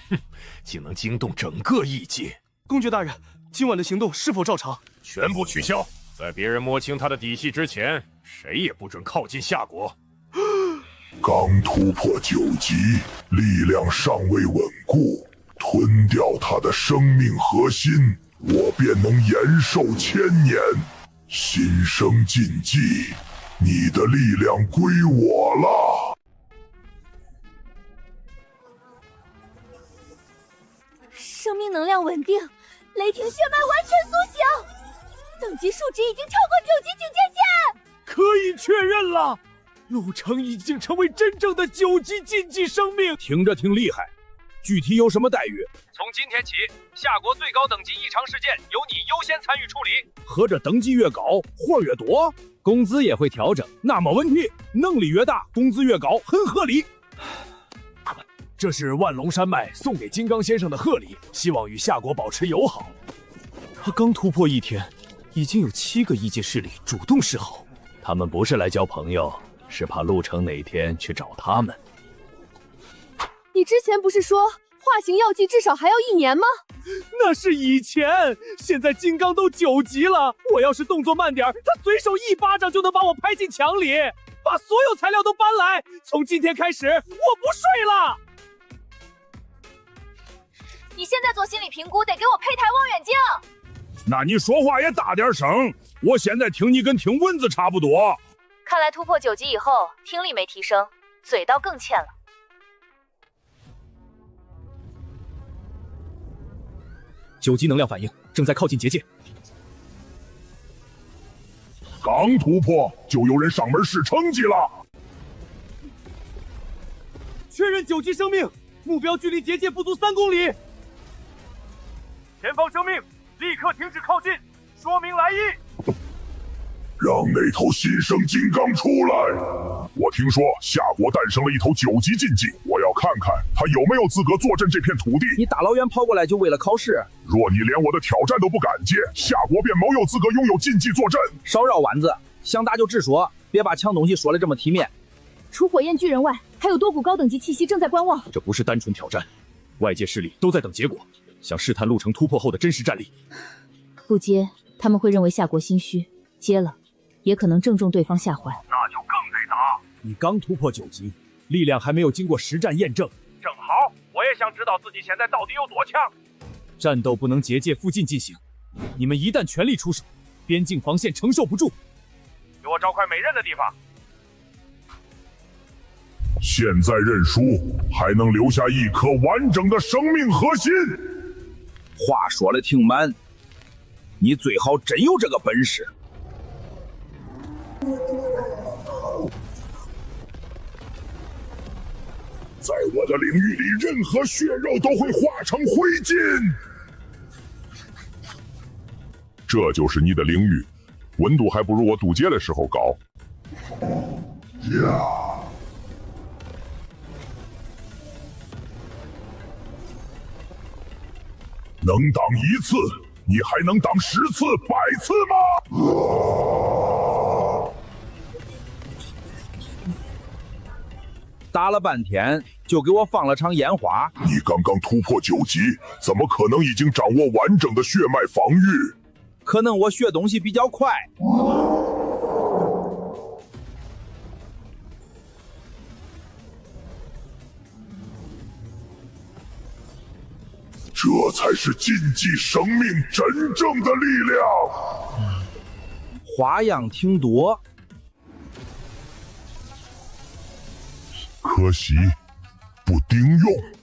哼，竟能惊动整个异界。公爵大人，今晚的行动是否照常？全部取消，在别人摸清他的底细之前，谁也不准靠近夏国。刚突破9级，力量尚未稳固，吞掉他的生命核心，我便能延寿1000年。新生禁忌，你的力量归我了。生命能量稳定，雷霆血脉完全苏醒，等级数值已经超过9级警戒线，可以确认了，陆程已经成为真正的9级禁忌生命。听着挺厉害，具体有什么待遇？从今天起，夏国最高等级异常事件由你优先参与处理。合着等级越高，活越多，工资也会调整。那么问题，能力越大，工资越高，很合理。这是万龙山脉送给金刚先生的贺礼，希望与夏国保持友好。他刚突破1天，已经有7个异界势力主动示好。他们不是来交朋友，是怕陆程哪天去找他们。你之前不是说化形药剂至少还要1年吗？那是以前，现在金刚都9级了，我要是动作慢点，他随手一巴掌就能把我拍进墙里。把所有材料都搬来，从今天开始，我不睡了。你现在做心理评估得给我配台望远镜。那你说话也大点声，我现在听你跟听蚊子差不多。看来突破9级以后，听力没提升，嘴倒更欠了。9级能量反应正在靠近结界。刚突破就有人上门试成绩了。确认9级生命，目标距离结界不足3公里。前方生命，立刻停止靠近，说明来意。让那头新生金刚出来！我听说夏国诞生了一头9级禁忌，我要看看他有没有资格坐镇这片土地。你大老远跑过来就为了考试？若你连我的挑战都不敢接，夏国便没有资格拥有禁忌坐镇。少绕弯子，想打就直说，别把抢东西说的这么体面。除火焰巨人外，还有多股高等级气息正在观望。这不是单纯挑战，外界势力都在等结果，想试探陆程突破后的真实战力。不接，他们会认为夏国心虚；接了，也可能正中对方下怀。那就更得打。你刚突破9级，力量还没有经过实战验证。正好，我也想知道自己现在到底有多强。战斗不能结界附近进行，你们一旦全力出手，边境防线承受不住。给我找块没人的地方。现在认输，还能留下一颗完整的生命核心。话说的挺满，你最好真有这个本事。在我的领域里，任何血肉都会化成灰烬。这就是你的领域，温度还不如我渡劫的时候高。呀！能挡1次，你还能挡10次、100次吗？打了半天，就给我放了场烟花。你刚刚突破9级，怎么可能已经掌握完整的血脉防御？可能我学东西比较快。这才是禁忌生命真正的力量。花样挺多，可惜不顶用。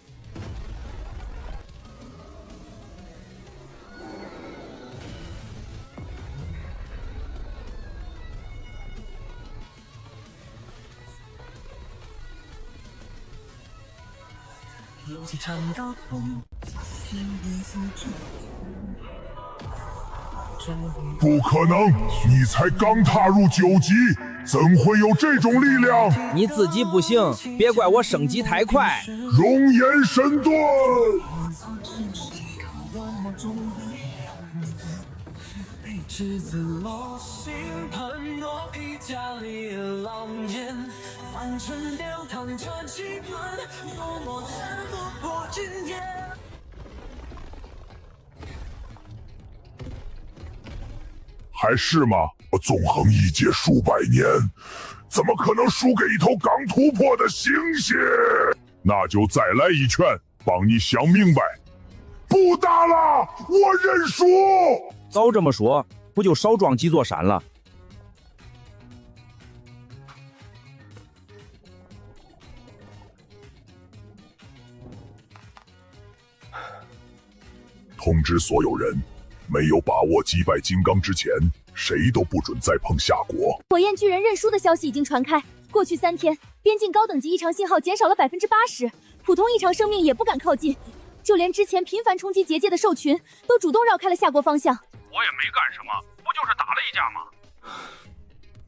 不可能！你才刚踏入9级，怎会有这种力量？你自己不行，别怪我升级太快。熔岩神盾！还是吗？我纵横异界数百年，怎么可能输给一头刚突破的猩猩？那就再来一拳，帮你想明白。不打了，我认输。早这么说，不就少装几座山了？通知所有人，没有把握击败金刚之前，谁都不准再碰夏国。火焰巨人认输的消息已经传开，过去3天，边境高等级异常信号减少了80%，普通异常生命也不敢靠近，就连之前频繁冲击结界的兽群都主动绕开了夏国方向。我也没干什么，不就是打了一架吗？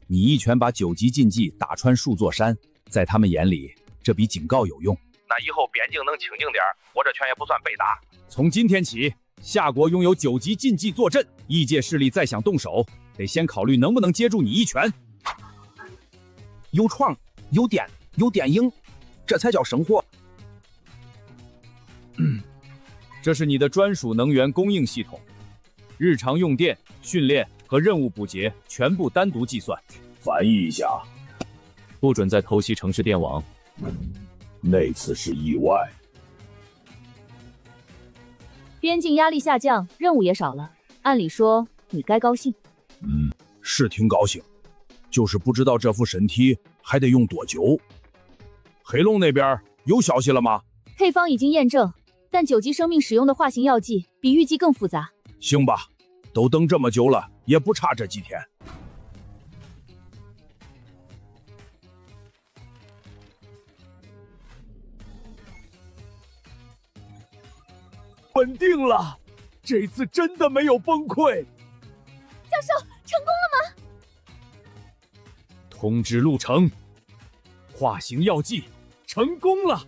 你一拳把9级禁忌打穿数座山，在他们眼里，这比警告有用。那以后边境能清静点，我这拳也不算被打。从今天起，夏国拥有9级禁忌坐镇，异界势力再想动手，得先考虑能不能接住你一拳。有创，有点，有点赢，这才叫生活。这是你的专属能源供应系统，日常用电、训练和任务补劫全部单独计算。翻译一下，不准再偷袭城市电网。那次是意外。边境压力下降，任务也少了。按理说你该高兴。是挺高兴，就是不知道这副身体还得用多久。黑龙那边有消息了吗？配方已经验证，但9级生命使用的化形药剂比预计更复杂。行吧，都等这么久了，也不差这几天。稳定了，这次真的没有崩溃。教授，成功了吗？通知陆程，化形药剂成功了。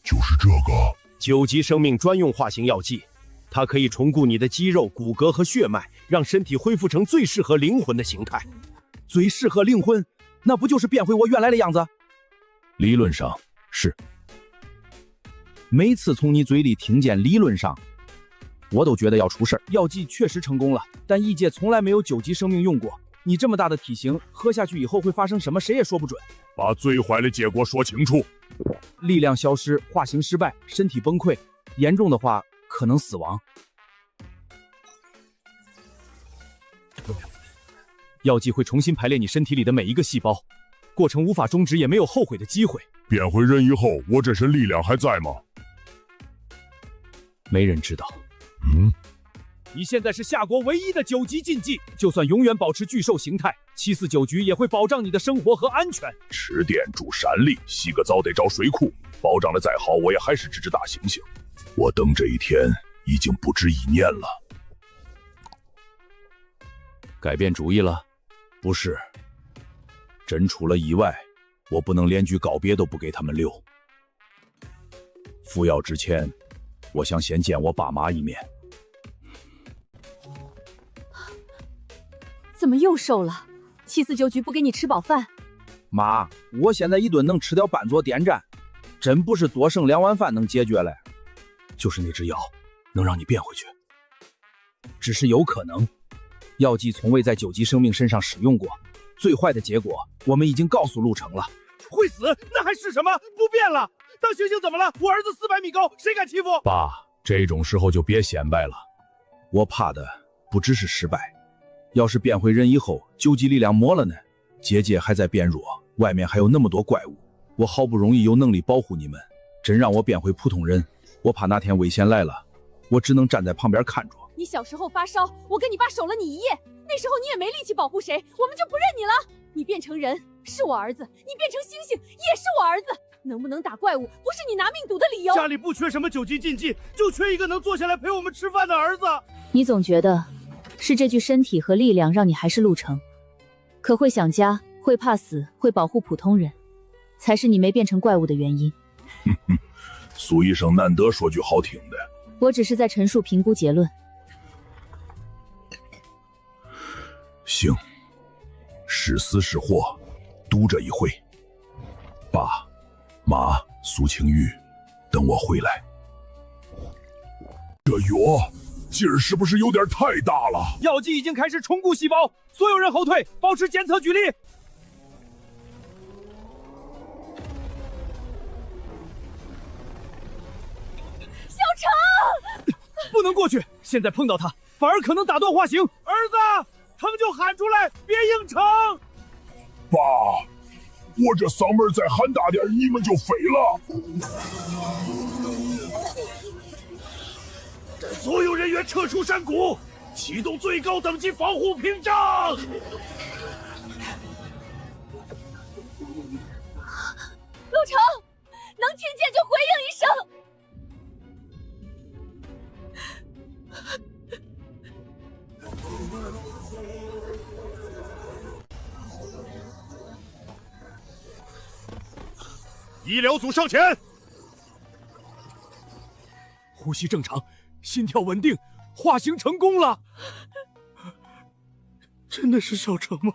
就是这个9级生命专用化形药剂，它可以重固你的肌肉、骨骼和血脉，让身体恢复成最适合灵魂的形态。最适合灵魂，那不就是变回我原来的样子？理论上是。每次从你嘴里听见理论上，我都觉得要出事儿。药剂确实成功了，但异界从来没有9级生命用过。你这么大的体型，喝下去以后会发生什么，谁也说不准。把最坏的结果说清楚。力量消失，化形失败，身体崩溃，严重的话可能死亡。药剂会重新排列你身体里的每一个细胞，过程无法终止，也没有后悔的机会。变回人以后，我这身力量还在吗？没人知道。你现在是夏国唯一的9级禁忌，就算永远保持巨兽形态，749局也会保障你的生活和安全。吃电住山里，洗个澡得找水库，保障的再好，我也还是只大猩猩。我等这一天已经不止1年了。改变主意了？不是，真出了意外，我不能连句告别都不给他们留。服药之前，我想先见我爸妈一面。怎么又瘦了？749局不给你吃饱饭？妈，我现在一顿能吃掉半座电站，真不是多剩2碗饭能解决嘞。就是那支药能让你变回去，只是有可能。药剂从未在9级生命身上使用过，最坏的结果我们已经告诉陆程了。会死，那还是什么？不变了。当猩猩怎么了？我儿子400米高，谁敢欺负？爸，这种时候就别显摆了。我怕的不只是失败，要是变回人以后9级力量没了呢？结界还在变弱，外面还有那么多怪物，我好不容易有能力保护你们，真让我变回普通人，我怕哪天危险来了，我只能站在旁边看着。你小时候发烧，我跟你爸守了你1夜，那时候你也没力气保护谁，我们就不认你了。你变成人是我儿子，你变成猩猩也是我儿子，能不能打怪物不是你拿命赌的理由。家里不缺什么9级禁忌，就缺一个能坐下来陪我们吃饭的儿子。你总觉得是这具身体和力量让你还是陆程，可会想家，会怕死，会保护普通人，才是你没变成怪物的原因。苏医生难得说句好听的。我只是在陈述评估结论。行，是死是活，赌这一回。爸妈，苏清玉，等我回来，这药劲儿是不是有点太大了？药剂已经开始重固细胞，所有人后退，保持检测距离。小成，不能过去，现在碰到他，反而可能打断化形。儿子，疼就喊出来，别硬撑。爸，我这嗓门再喊大点，你们就飞了。所有人员撤出山谷，启动最高等级防护屏障。陆成，能听见就回应一声。医疗组上前，呼吸正常，心跳稳定，化形成功了。真的是小成吗？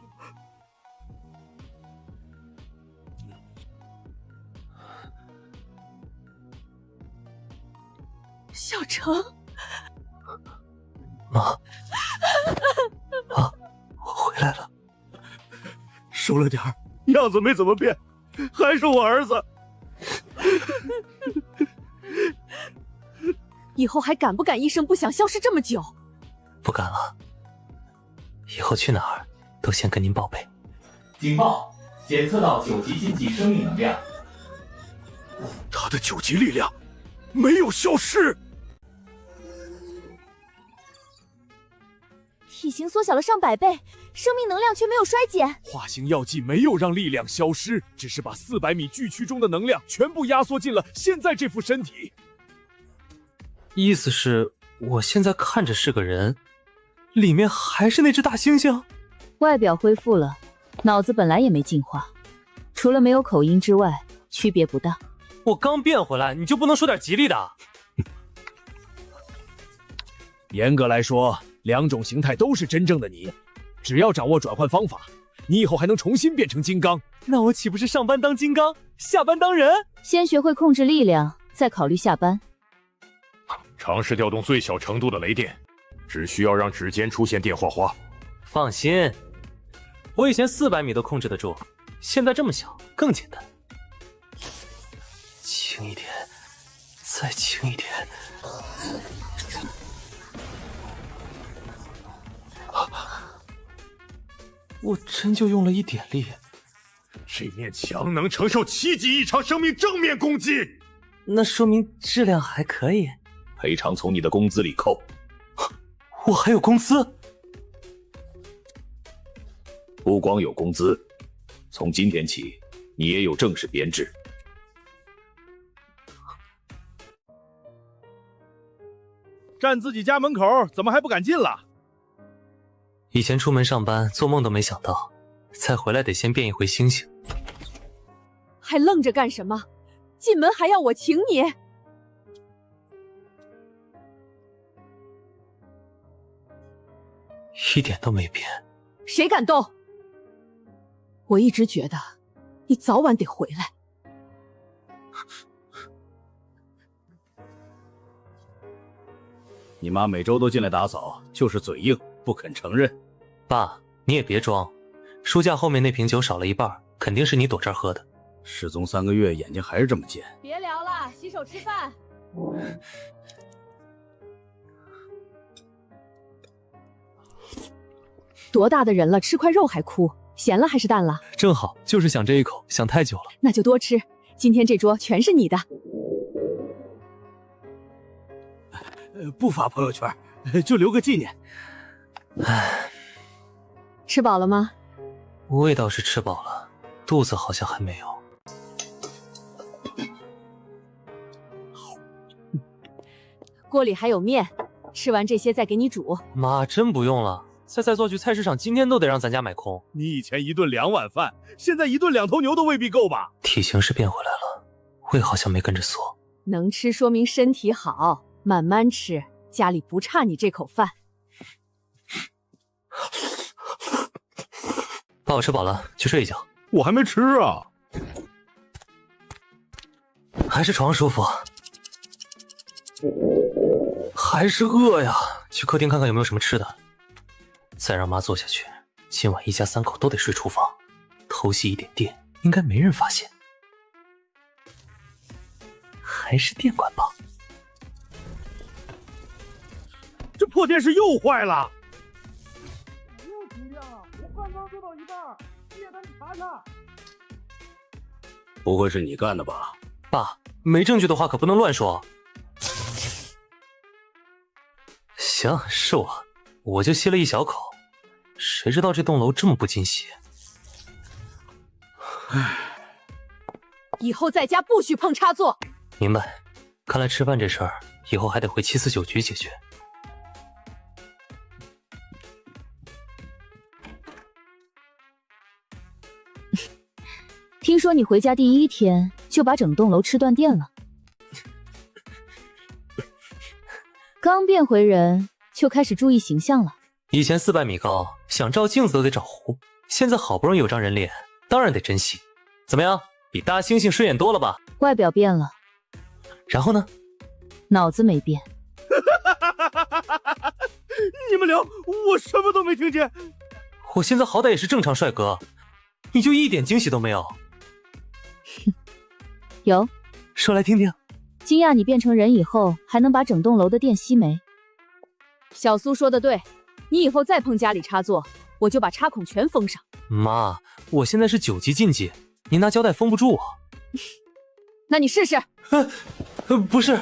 小成，妈，我回来了。瘦了点儿，样子没怎么变，还是我儿子。以后还敢不敢一声不响消失这么久？不敢了，以后去哪儿都先跟您报备。警报！检测到9级禁忌生命能量。他的9级力量没有消失。体型缩小了上百倍，生命能量却没有衰减。化形药剂没有让力量消失，只是把400米巨躯中的能量全部压缩进了现在这副身体。意思是我现在看着是个人，里面还是那只大猩猩？外表恢复了，脑子本来也没进化，除了没有口音之外，区别不大。我刚变回来，你就不能说点吉利的？严格来说，2种形态都是真正的你，只要掌握转换方法，你以后还能重新变成金刚。那我岂不是上班当金刚，下班当人？先学会控制力量，再考虑下班。尝试调动最小程度的雷电，只需要让指尖出现电火花。放心，我以前400米都控制得住，现在这么小更简单。轻一点，再轻一点。我真就用了一点力。这面墙能承受7级异常生命正面攻击，那说明质量还可以。赔偿从你的工资里扣。我还有工资？不光有工资，从今天起，你也有正式编制。站自己家门口，怎么还不敢进了？以前出门上班，做梦都没想到，再回来得先变一回猩猩。还愣着干什么？进门还要我请你？一点都没变。谁敢动？我一直觉得你早晚得回来。你妈每周都进来打扫，就是嘴硬，不肯承认。爸，你也别装，书架后面那瓶酒少了一半，肯定是你躲这儿喝的。失踪3个月，眼睛还是这么尖。别聊了，洗手吃饭。多大的人了，吃块肉还哭，咸了还是淡了？正好就是想这一口，想太久了。那就多吃，今天这桌全是你的。不发朋友圈，就留个纪念。唉，吃饱了吗？胃倒是吃饱了，肚子好像还没有。锅里还有面，吃完这些再给你煮。妈，真不用了，再做去菜市场，今天都得让咱家买空。你以前1顿2碗饭，现在1顿2头牛都未必够吧？体型是变回来了，胃好像没跟着缩。能吃说明身体好，慢慢吃，家里不差你这口饭。爸，我吃饱了，去睡一觉。我还没吃啊。还是床舒服。还是饿呀，去客厅看看有没有什么吃的。再让妈坐下去，今晚一家3口都得睡厨房，偷袭一点电，应该没人发现。还是电管吧。这破电视又坏了。没有停电了，我刚刚做到一半，你也赶紧查查。不会是你干的吧？爸，没证据的话可不能乱说。行，是我就吸了一小口，谁知道这栋楼这么不惊喜。唉，以后在家不许碰插座。明白，看来吃饭这事儿以后还得回749局解决。听说你回家第1天就把整栋楼吃断电了，刚变回人就开始注意形象了。以前400米高，想照镜子都得找湖，现在好不容易有张人脸，当然得珍惜。怎么样，比大猩猩顺眼多了吧？外表变了，然后呢？脑子没变。你们聊，我什么都没听见。我现在好歹也是正常帅哥，你就一点惊喜都没有？有，说来听听。惊讶你变成人以后还能把整栋楼的电吸没。小苏说的对，你以后再碰家里插座，我就把插孔全封上。妈，我现在是9级禁忌，您拿胶带封不住我。那你试试。不是。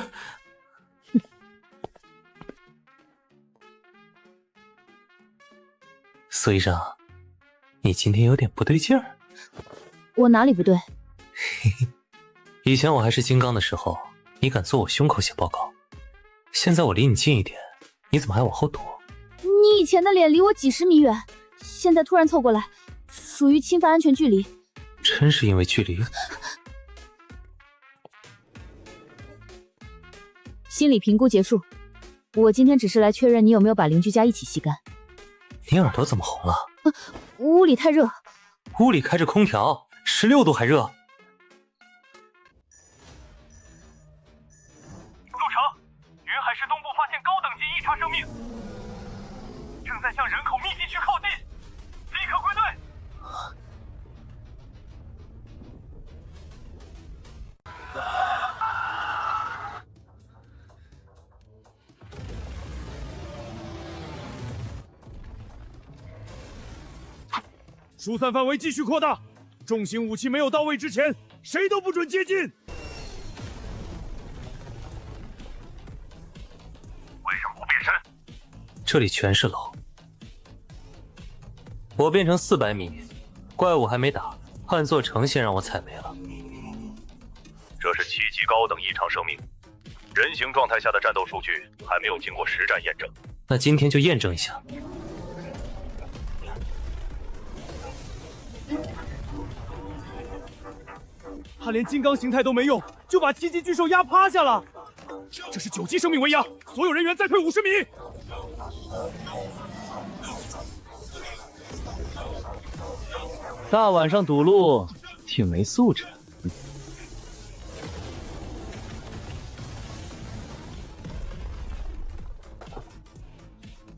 苏医生，你今天有点不对劲儿。我哪里不对？以前我还是金刚的时候，你敢坐我胸口写报告，现在我离你近一点，你怎么还往后躲？你以前的脸离我几十米远，现在突然凑过来，属于侵犯安全距离。真是因为距离。心理评估结束，我今天只是来确认你有没有把邻居家一起吸干。你耳朵怎么红了？屋里太热。屋里开着空调，16度还热。陆城，云海市东部发现高等级异常生命，正在向人口密集区靠近，立刻归队。疏散范围继续扩大，重型武器没有到位之前，谁都不准接近。为什么不变身？这里全是楼，我变成400米，怪物还没打，暗座城先让我踩没了。这是7级高等异常生命，人形状态下的战斗数据还没有经过实战验证。那今天就验证一下。他连金刚形态都没用，就把7级巨兽压趴下了。这是9级生命为压，所有人员再退50米。大晚上堵路，挺没素质。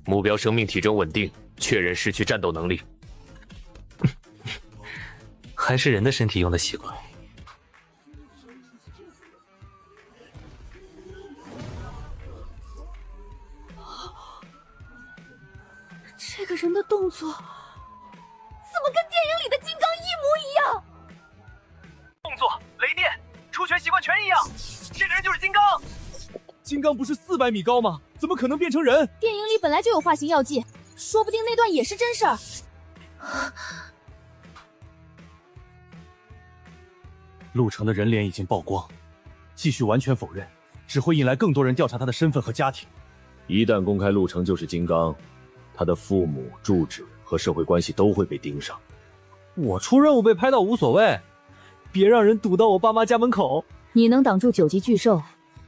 目标生命体征稳定，确认失去战斗能力。还是人的身体用的习惯。这个人的动作怎么跟电影里的金刚一模一样？动作、雷电、出拳习惯全一样，这个人就是金刚。金刚不是400米高吗？怎么可能变成人？电影里本来就有化形药剂，说不定那段也是真事儿。陆城的人脸已经曝光，继续完全否认，只会引来更多人调查他的身份和家庭。一旦公开陆城就是金刚，他的父母、住址和社会关系都会被盯上。我出任务被拍到无所谓，别让人堵到我爸妈家门口。你能挡住9级巨兽，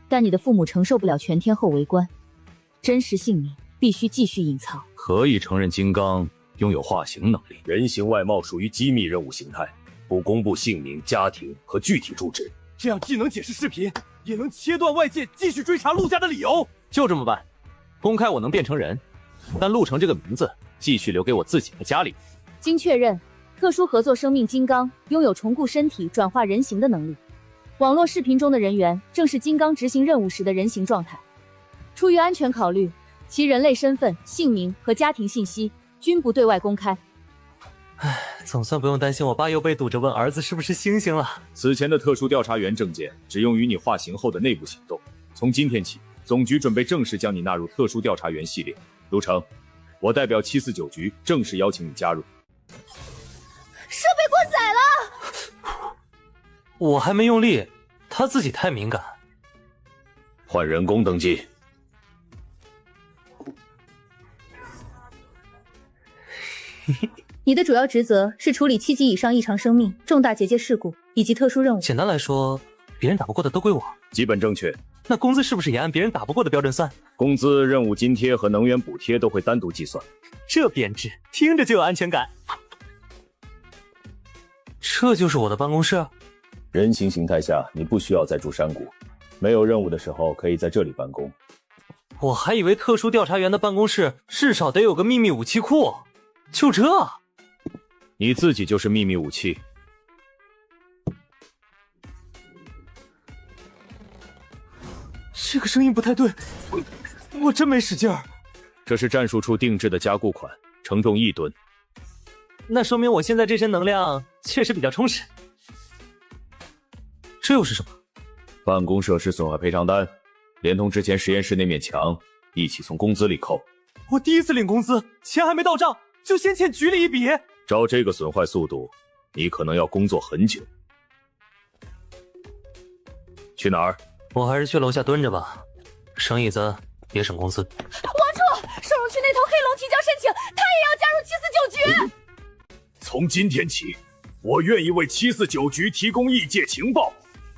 但你的父母承受不了全天候围观，真实姓名必须继续隐藏。可以承认金刚拥有化形能力，人形外貌属于机密任务形态，不公布姓名、家庭和具体住址。这样既能解释视频，也能切断外界继续追查陆家的理由。就这么办。公开我能变成人，但陆程这个名字继续留给我自己的家里。经确认，特殊合作生命金刚拥有重固身体、转化人形的能力。网络视频中的人员正是金刚执行任务时的人形状态。出于安全考虑，其人类身份、姓名和家庭信息均不对外公开。唉，总算不用担心我爸又被堵着问儿子是不是猩猩了。此前的特殊调查员证件只用于你化形后的内部行动，从今天起，总局准备正式将你纳入特殊调查员系列。陆程，我代表749局正式邀请你加入。设备过载了，我还没用力，他自己太敏感。换人工登记。你的主要职责是处理7级以上异常生命、重大结界事故以及特殊任务。简单来说，别人打不过的都归我。基本正确。那工资是不是也按别人打不过的标准算？工资、任务津贴和能源补贴都会单独计算。这编制听着就有安全感。这就是我的办公室。人形形态下，你不需要再住山谷，没有任务的时候可以在这里办公。我还以为特殊调查员的办公室至少得有个秘密武器库，就这？你自己就是秘密武器。这个声音不太对，我真没使劲儿。这是战术处定制的加固款，承重1吨。那说明我现在这身能量确实比较充实。这又是什么？办公设施损坏赔偿单，连同之前实验室那面墙一起从工资里扣。我第一次领工资，钱还没到账，就先欠局里一笔。照这个损坏速度，你可能要工作很久。去哪儿？我还是去楼下蹲着吧，省椅子也省工资。王处，收容区那头黑龙提交申请，他也要加入749局。从今天起，我愿意为749局提供异界情报，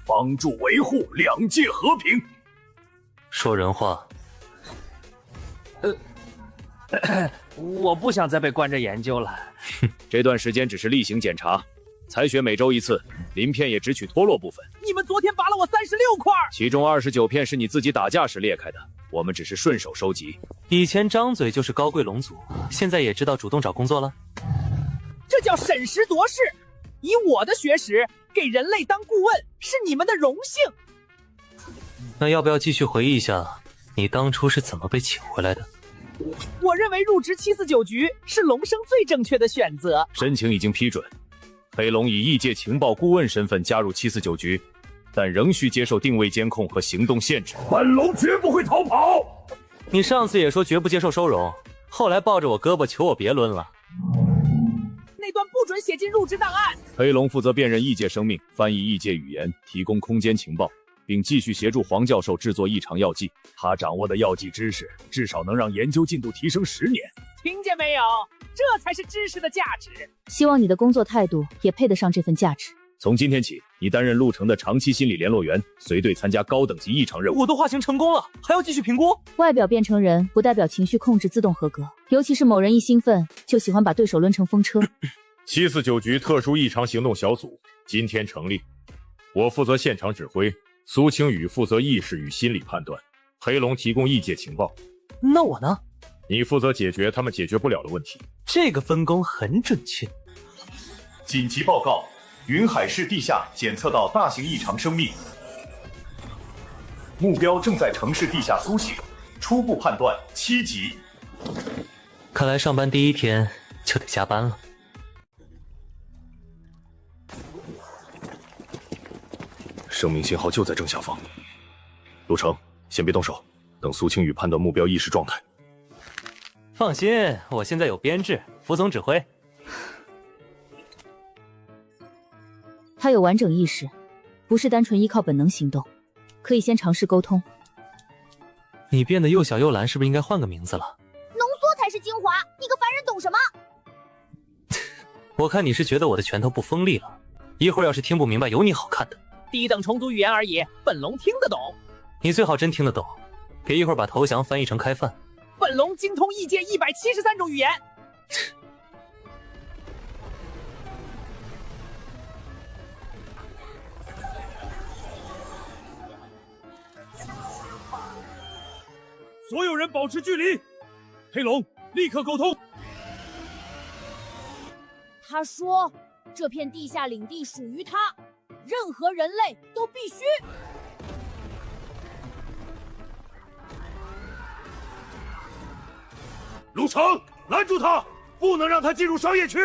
帮助维护两界和平。说人话。我不想再被关着研究了。这段时间只是例行检查，采血每周1次，鳞片也只取脱落部分。你们昨天拔了我36块，其中29片是你自己打架时裂开的，我们只是顺手收集。以前张嘴就是高贵龙族，现在也知道主动找工作了。这叫审时度势。以我的学识给人类当顾问是你们的荣幸。那要不要继续回忆一下你当初是怎么被请回来的？我认为入职749局是龙生最正确的选择。申请已经批准，黑龙以异界情报顾问身份加入749局，但仍需接受定位监控和行动限制。本龙绝不会逃跑。你上次也说绝不接受收容，后来抱着我胳膊求我别抡了。那段不准写进入职档案。黑龙负责辨认异界生命，翻译异界语言，提供空间情报，并继续协助黄教授制作异常药剂。他掌握的药剂知识，至少能让研究进度提升10年。听见没有？这才是知识的价值。希望你的工作态度也配得上这份价值。从今天起，你担任陆程的长期心理联络员，随队参加高等级异常任务。我都化形成功了，还要继续评估？外表变成人不代表情绪控制自动合格，尤其是某人一兴奋就喜欢把对手抡成风车。749局特殊异常行动小组今天成立，我负责现场指挥，苏青宇负责意识与心理判断，黑龙提供异界情报。那我呢？你负责解决他们解决不了的问题。这个分工很准确。紧急报告，云海市地下检测到大型异常生命，目标正在城市地下苏醒，初步判断7级。看来上班第一天就得加班了。生命信号就在正下方。陆程，先别动手，等苏青宇判断目标意识状态。放心，我现在有编制，服从指挥。他有完整意识，不是单纯依靠本能行动，可以先尝试沟通。你变得又小又蓝，是不是应该换个名字了？浓缩才是精华，你个凡人懂什么？我看你是觉得我的拳头不锋利了，一会儿要是听不明白，有你好看的。低等虫族语言而已，本龙听得懂。你最好真听得懂，别一会儿把投降翻译成开饭。本龙精通异界173种语言。所有人保持距离。黑龙，立刻沟通。他说，这片地下领地属于他，任何人类都必须。陆城，拦住他，不能让他进入商业区。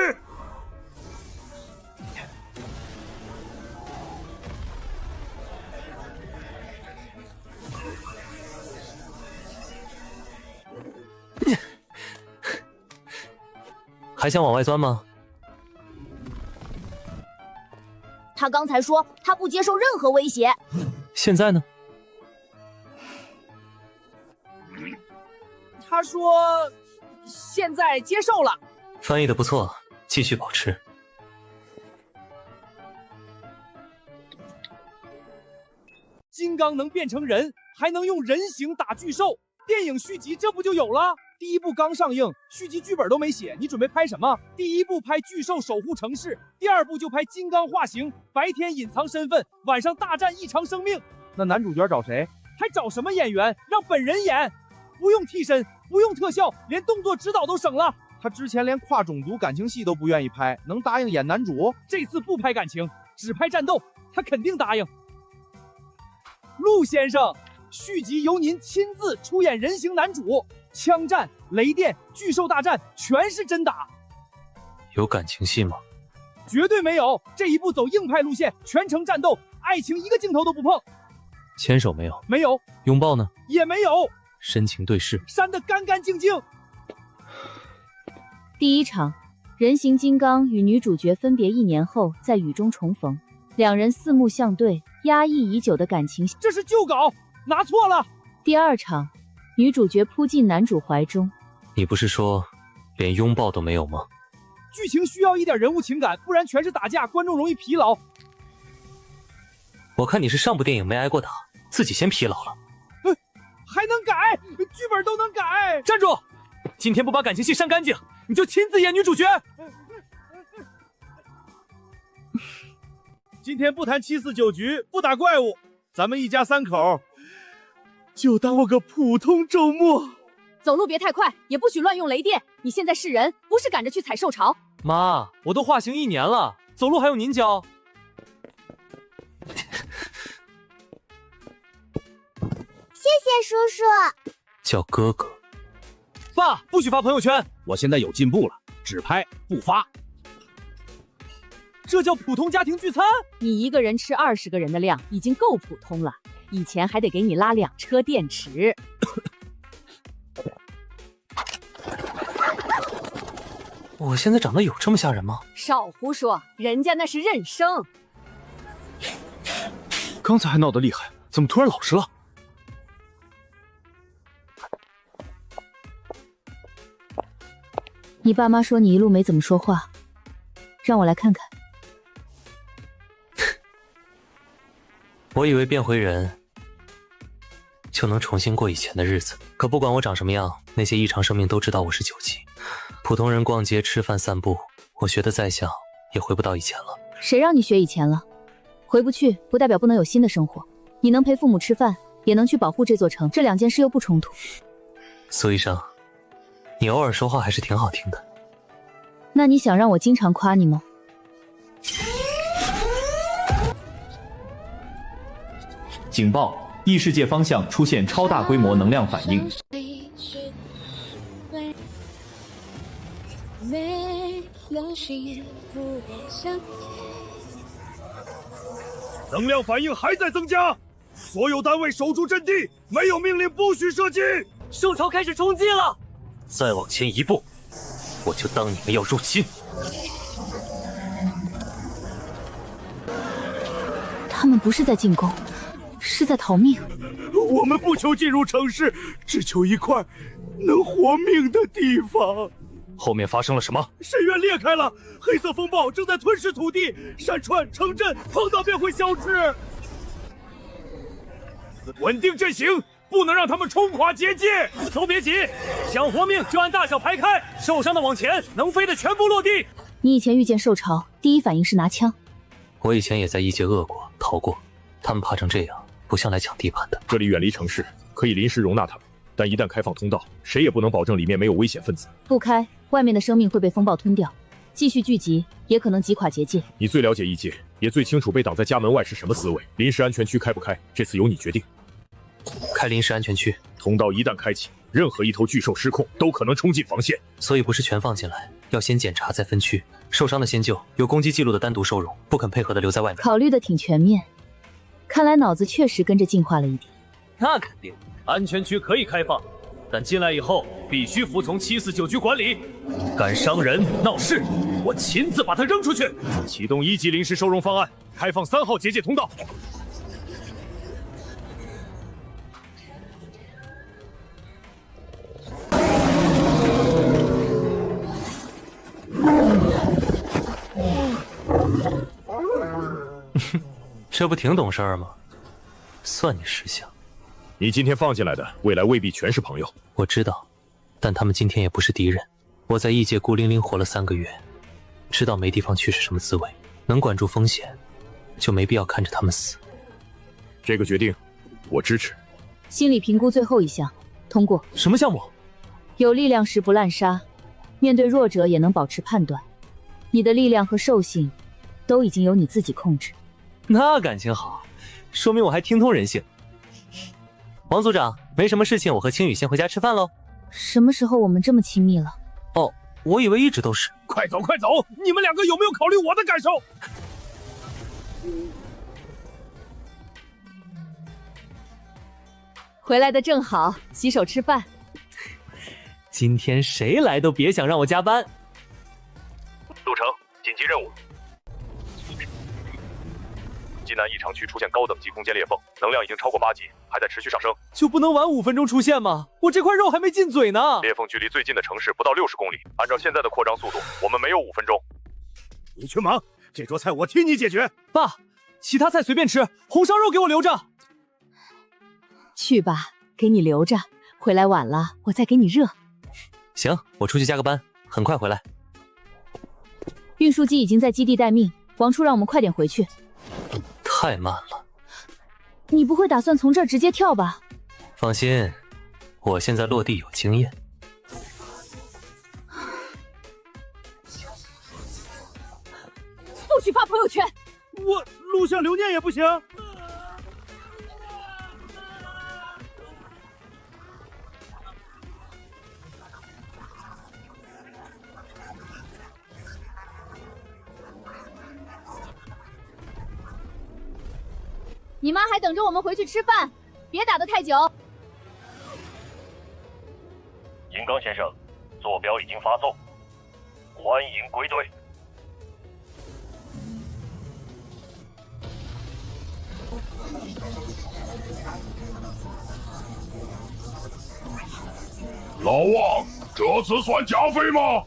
还想往外钻吗？他刚才说他不接受任何威胁，现在呢？他说现在接受了。翻译的不错，继续保持。金刚能变成人，还能用人形打巨兽，电影续集这不就有了？第一部刚上映，续集剧本都没写，你准备拍什么？第一部拍巨兽守护城市，第二部就拍金刚化形，白天隐藏身份，晚上大战异常生命。那男主角找谁？还找什么演员？让本人演，不用替身，不用特效，连动作指导都省了。他之前连跨种族感情戏都不愿意拍，能答应演男主？这次不拍感情，只拍战斗，他肯定答应。陆先生，续集由您亲自出演人形男主，枪战、雷电、巨兽大战全是真打。有感情戏吗？绝对没有，这一部走硬派路线，全程战斗，爱情一个镜头都不碰。牵手没有？没有。拥抱呢？也没有。深情对视？删得干干净净。第一场，人形金刚与女主角分别1年后在雨中重逢，两人四目相对，压抑已久的感情，这是旧稿，拿错了。第二场，女主角扑进男主怀中。你不是说连拥抱都没有吗？剧情需要一点人物情感，不然全是打架，观众容易疲劳。我看你是上部电影没挨过打，自己先疲劳了。还能改？剧本都能改？站住！今天不把感情戏删干净，你就亲自演女主角。今天不谈749局，不打怪物，咱们一家3口就当我个普通周末。走路别太快，也不许乱用雷电。你现在是人，不是赶着去采兽巢。妈，我都化形1年了，走路还用您教？谢谢叔叔。叫哥哥。爸，不许发朋友圈。我现在有进步了，只拍不发。这叫普通家庭聚餐？你一个人吃20个人的量已经够普通了，以前还得给你拉2车电池。我现在长得有这么吓人吗？少胡说，人家那是认生。刚才还闹得厉害，怎么突然老实了？你爸妈说你一路没怎么说话，让我来看看。我以为变回人就能重新过以前的日子，可不管我长什么样，那些异常生命都知道我是9级。普通人逛街、吃饭、散步，我学得再像，也回不到以前了。谁让你学以前了？回不去不代表不能有新的生活。你能陪父母吃饭，也能去保护这座城，这2件事又不冲突。苏医生，你偶尔说话还是挺好听的。那你想让我经常夸你吗？警报！异世界方向出现超大规模能量反应。能量反应还在增加，所有单位守住阵地，没有命令不许射击。兽巢开始冲击了！再往前1步，我就当你们要入侵。他们不是在进攻，是在逃命。我们不求进入城市，只求一块能活命的地方。后面发生了什么？深渊裂开了，黑色风暴正在吞噬土地，山川城镇碰到便会消失。稳定阵型，不能让他们冲垮结界。都别急，想活命就按大小排开，受伤的往前，能飞的全部落地。你以前遇见兽巢，第一反应是拿枪。我以前也在异界恶过，逃过，他们怕成这样，不像来抢地盘的。这里远离城市，可以临时容纳他们。但一旦开放通道，谁也不能保证里面没有危险分子。不开，外面的生命会被风暴吞掉，继续聚集也可能击垮结界。你最了解异界，也最清楚被挡在家门外是什么滋味。临时安全区开不开，这次由你决定。开临时安全区，通道一旦开启，任何一头巨兽失控都可能冲进防线，所以不是全放进来，要先检查再分区。受伤的先救，有攻击记录的单独收容，不肯配合的留在外面。考虑的挺全面，看来脑子确实跟着进化了一点。那肯定，安全区可以开放，但进来以后必须服从749局管理。敢伤人闹事，我亲自把他扔出去。启动1级临时收容方案，开放3号结界通道。这不挺懂事儿吗？算你识相。你今天放进来的，未来未必全是朋友。我知道，但他们今天也不是敌人。我在异界孤零零活了3个月，知道没地方去是什么滋味。能管住风险，就没必要看着他们死。这个决定，我支持。心理评估最后一项通过。什么项目？有力量时不滥杀，面对弱者也能保持判断。你的力量和兽性都已经由你自己控制。那感情好，说明我还听通人性。王组长，没什么事情，我和青雨先回家吃饭喽。什么时候我们这么亲密了？哦，我以为一直都是。快走快走！你们2个有没有考虑我的感受？回来的正好，洗手吃饭。今天谁来都别想让我加班。路程紧急任务。济南异常区出现高等级空间裂缝，能量已经超过8级，还在持续上升。就不能晚5分钟出现吗？我这块肉还没进嘴呢。裂缝距离最近的城市不到60公里，按照现在的扩张速度，我们没有5分钟。你去忙，这桌菜我替你解决。爸，其他菜随便吃，红烧肉给我留着。去吧，给你留着，回来晚了我再给你热。行，我出去加个班，很快回来。运输机已经在基地待命，王处让我们快点回去。太慢了。你不会打算从这儿直接跳吧？放心，我现在落地有经验。不许发朋友圈！我录像留念也不行。你妈还等着我们回去吃饭，别打得太久。银刚先生，坐标已经发送，欢迎归队。老王，这次算加费吗？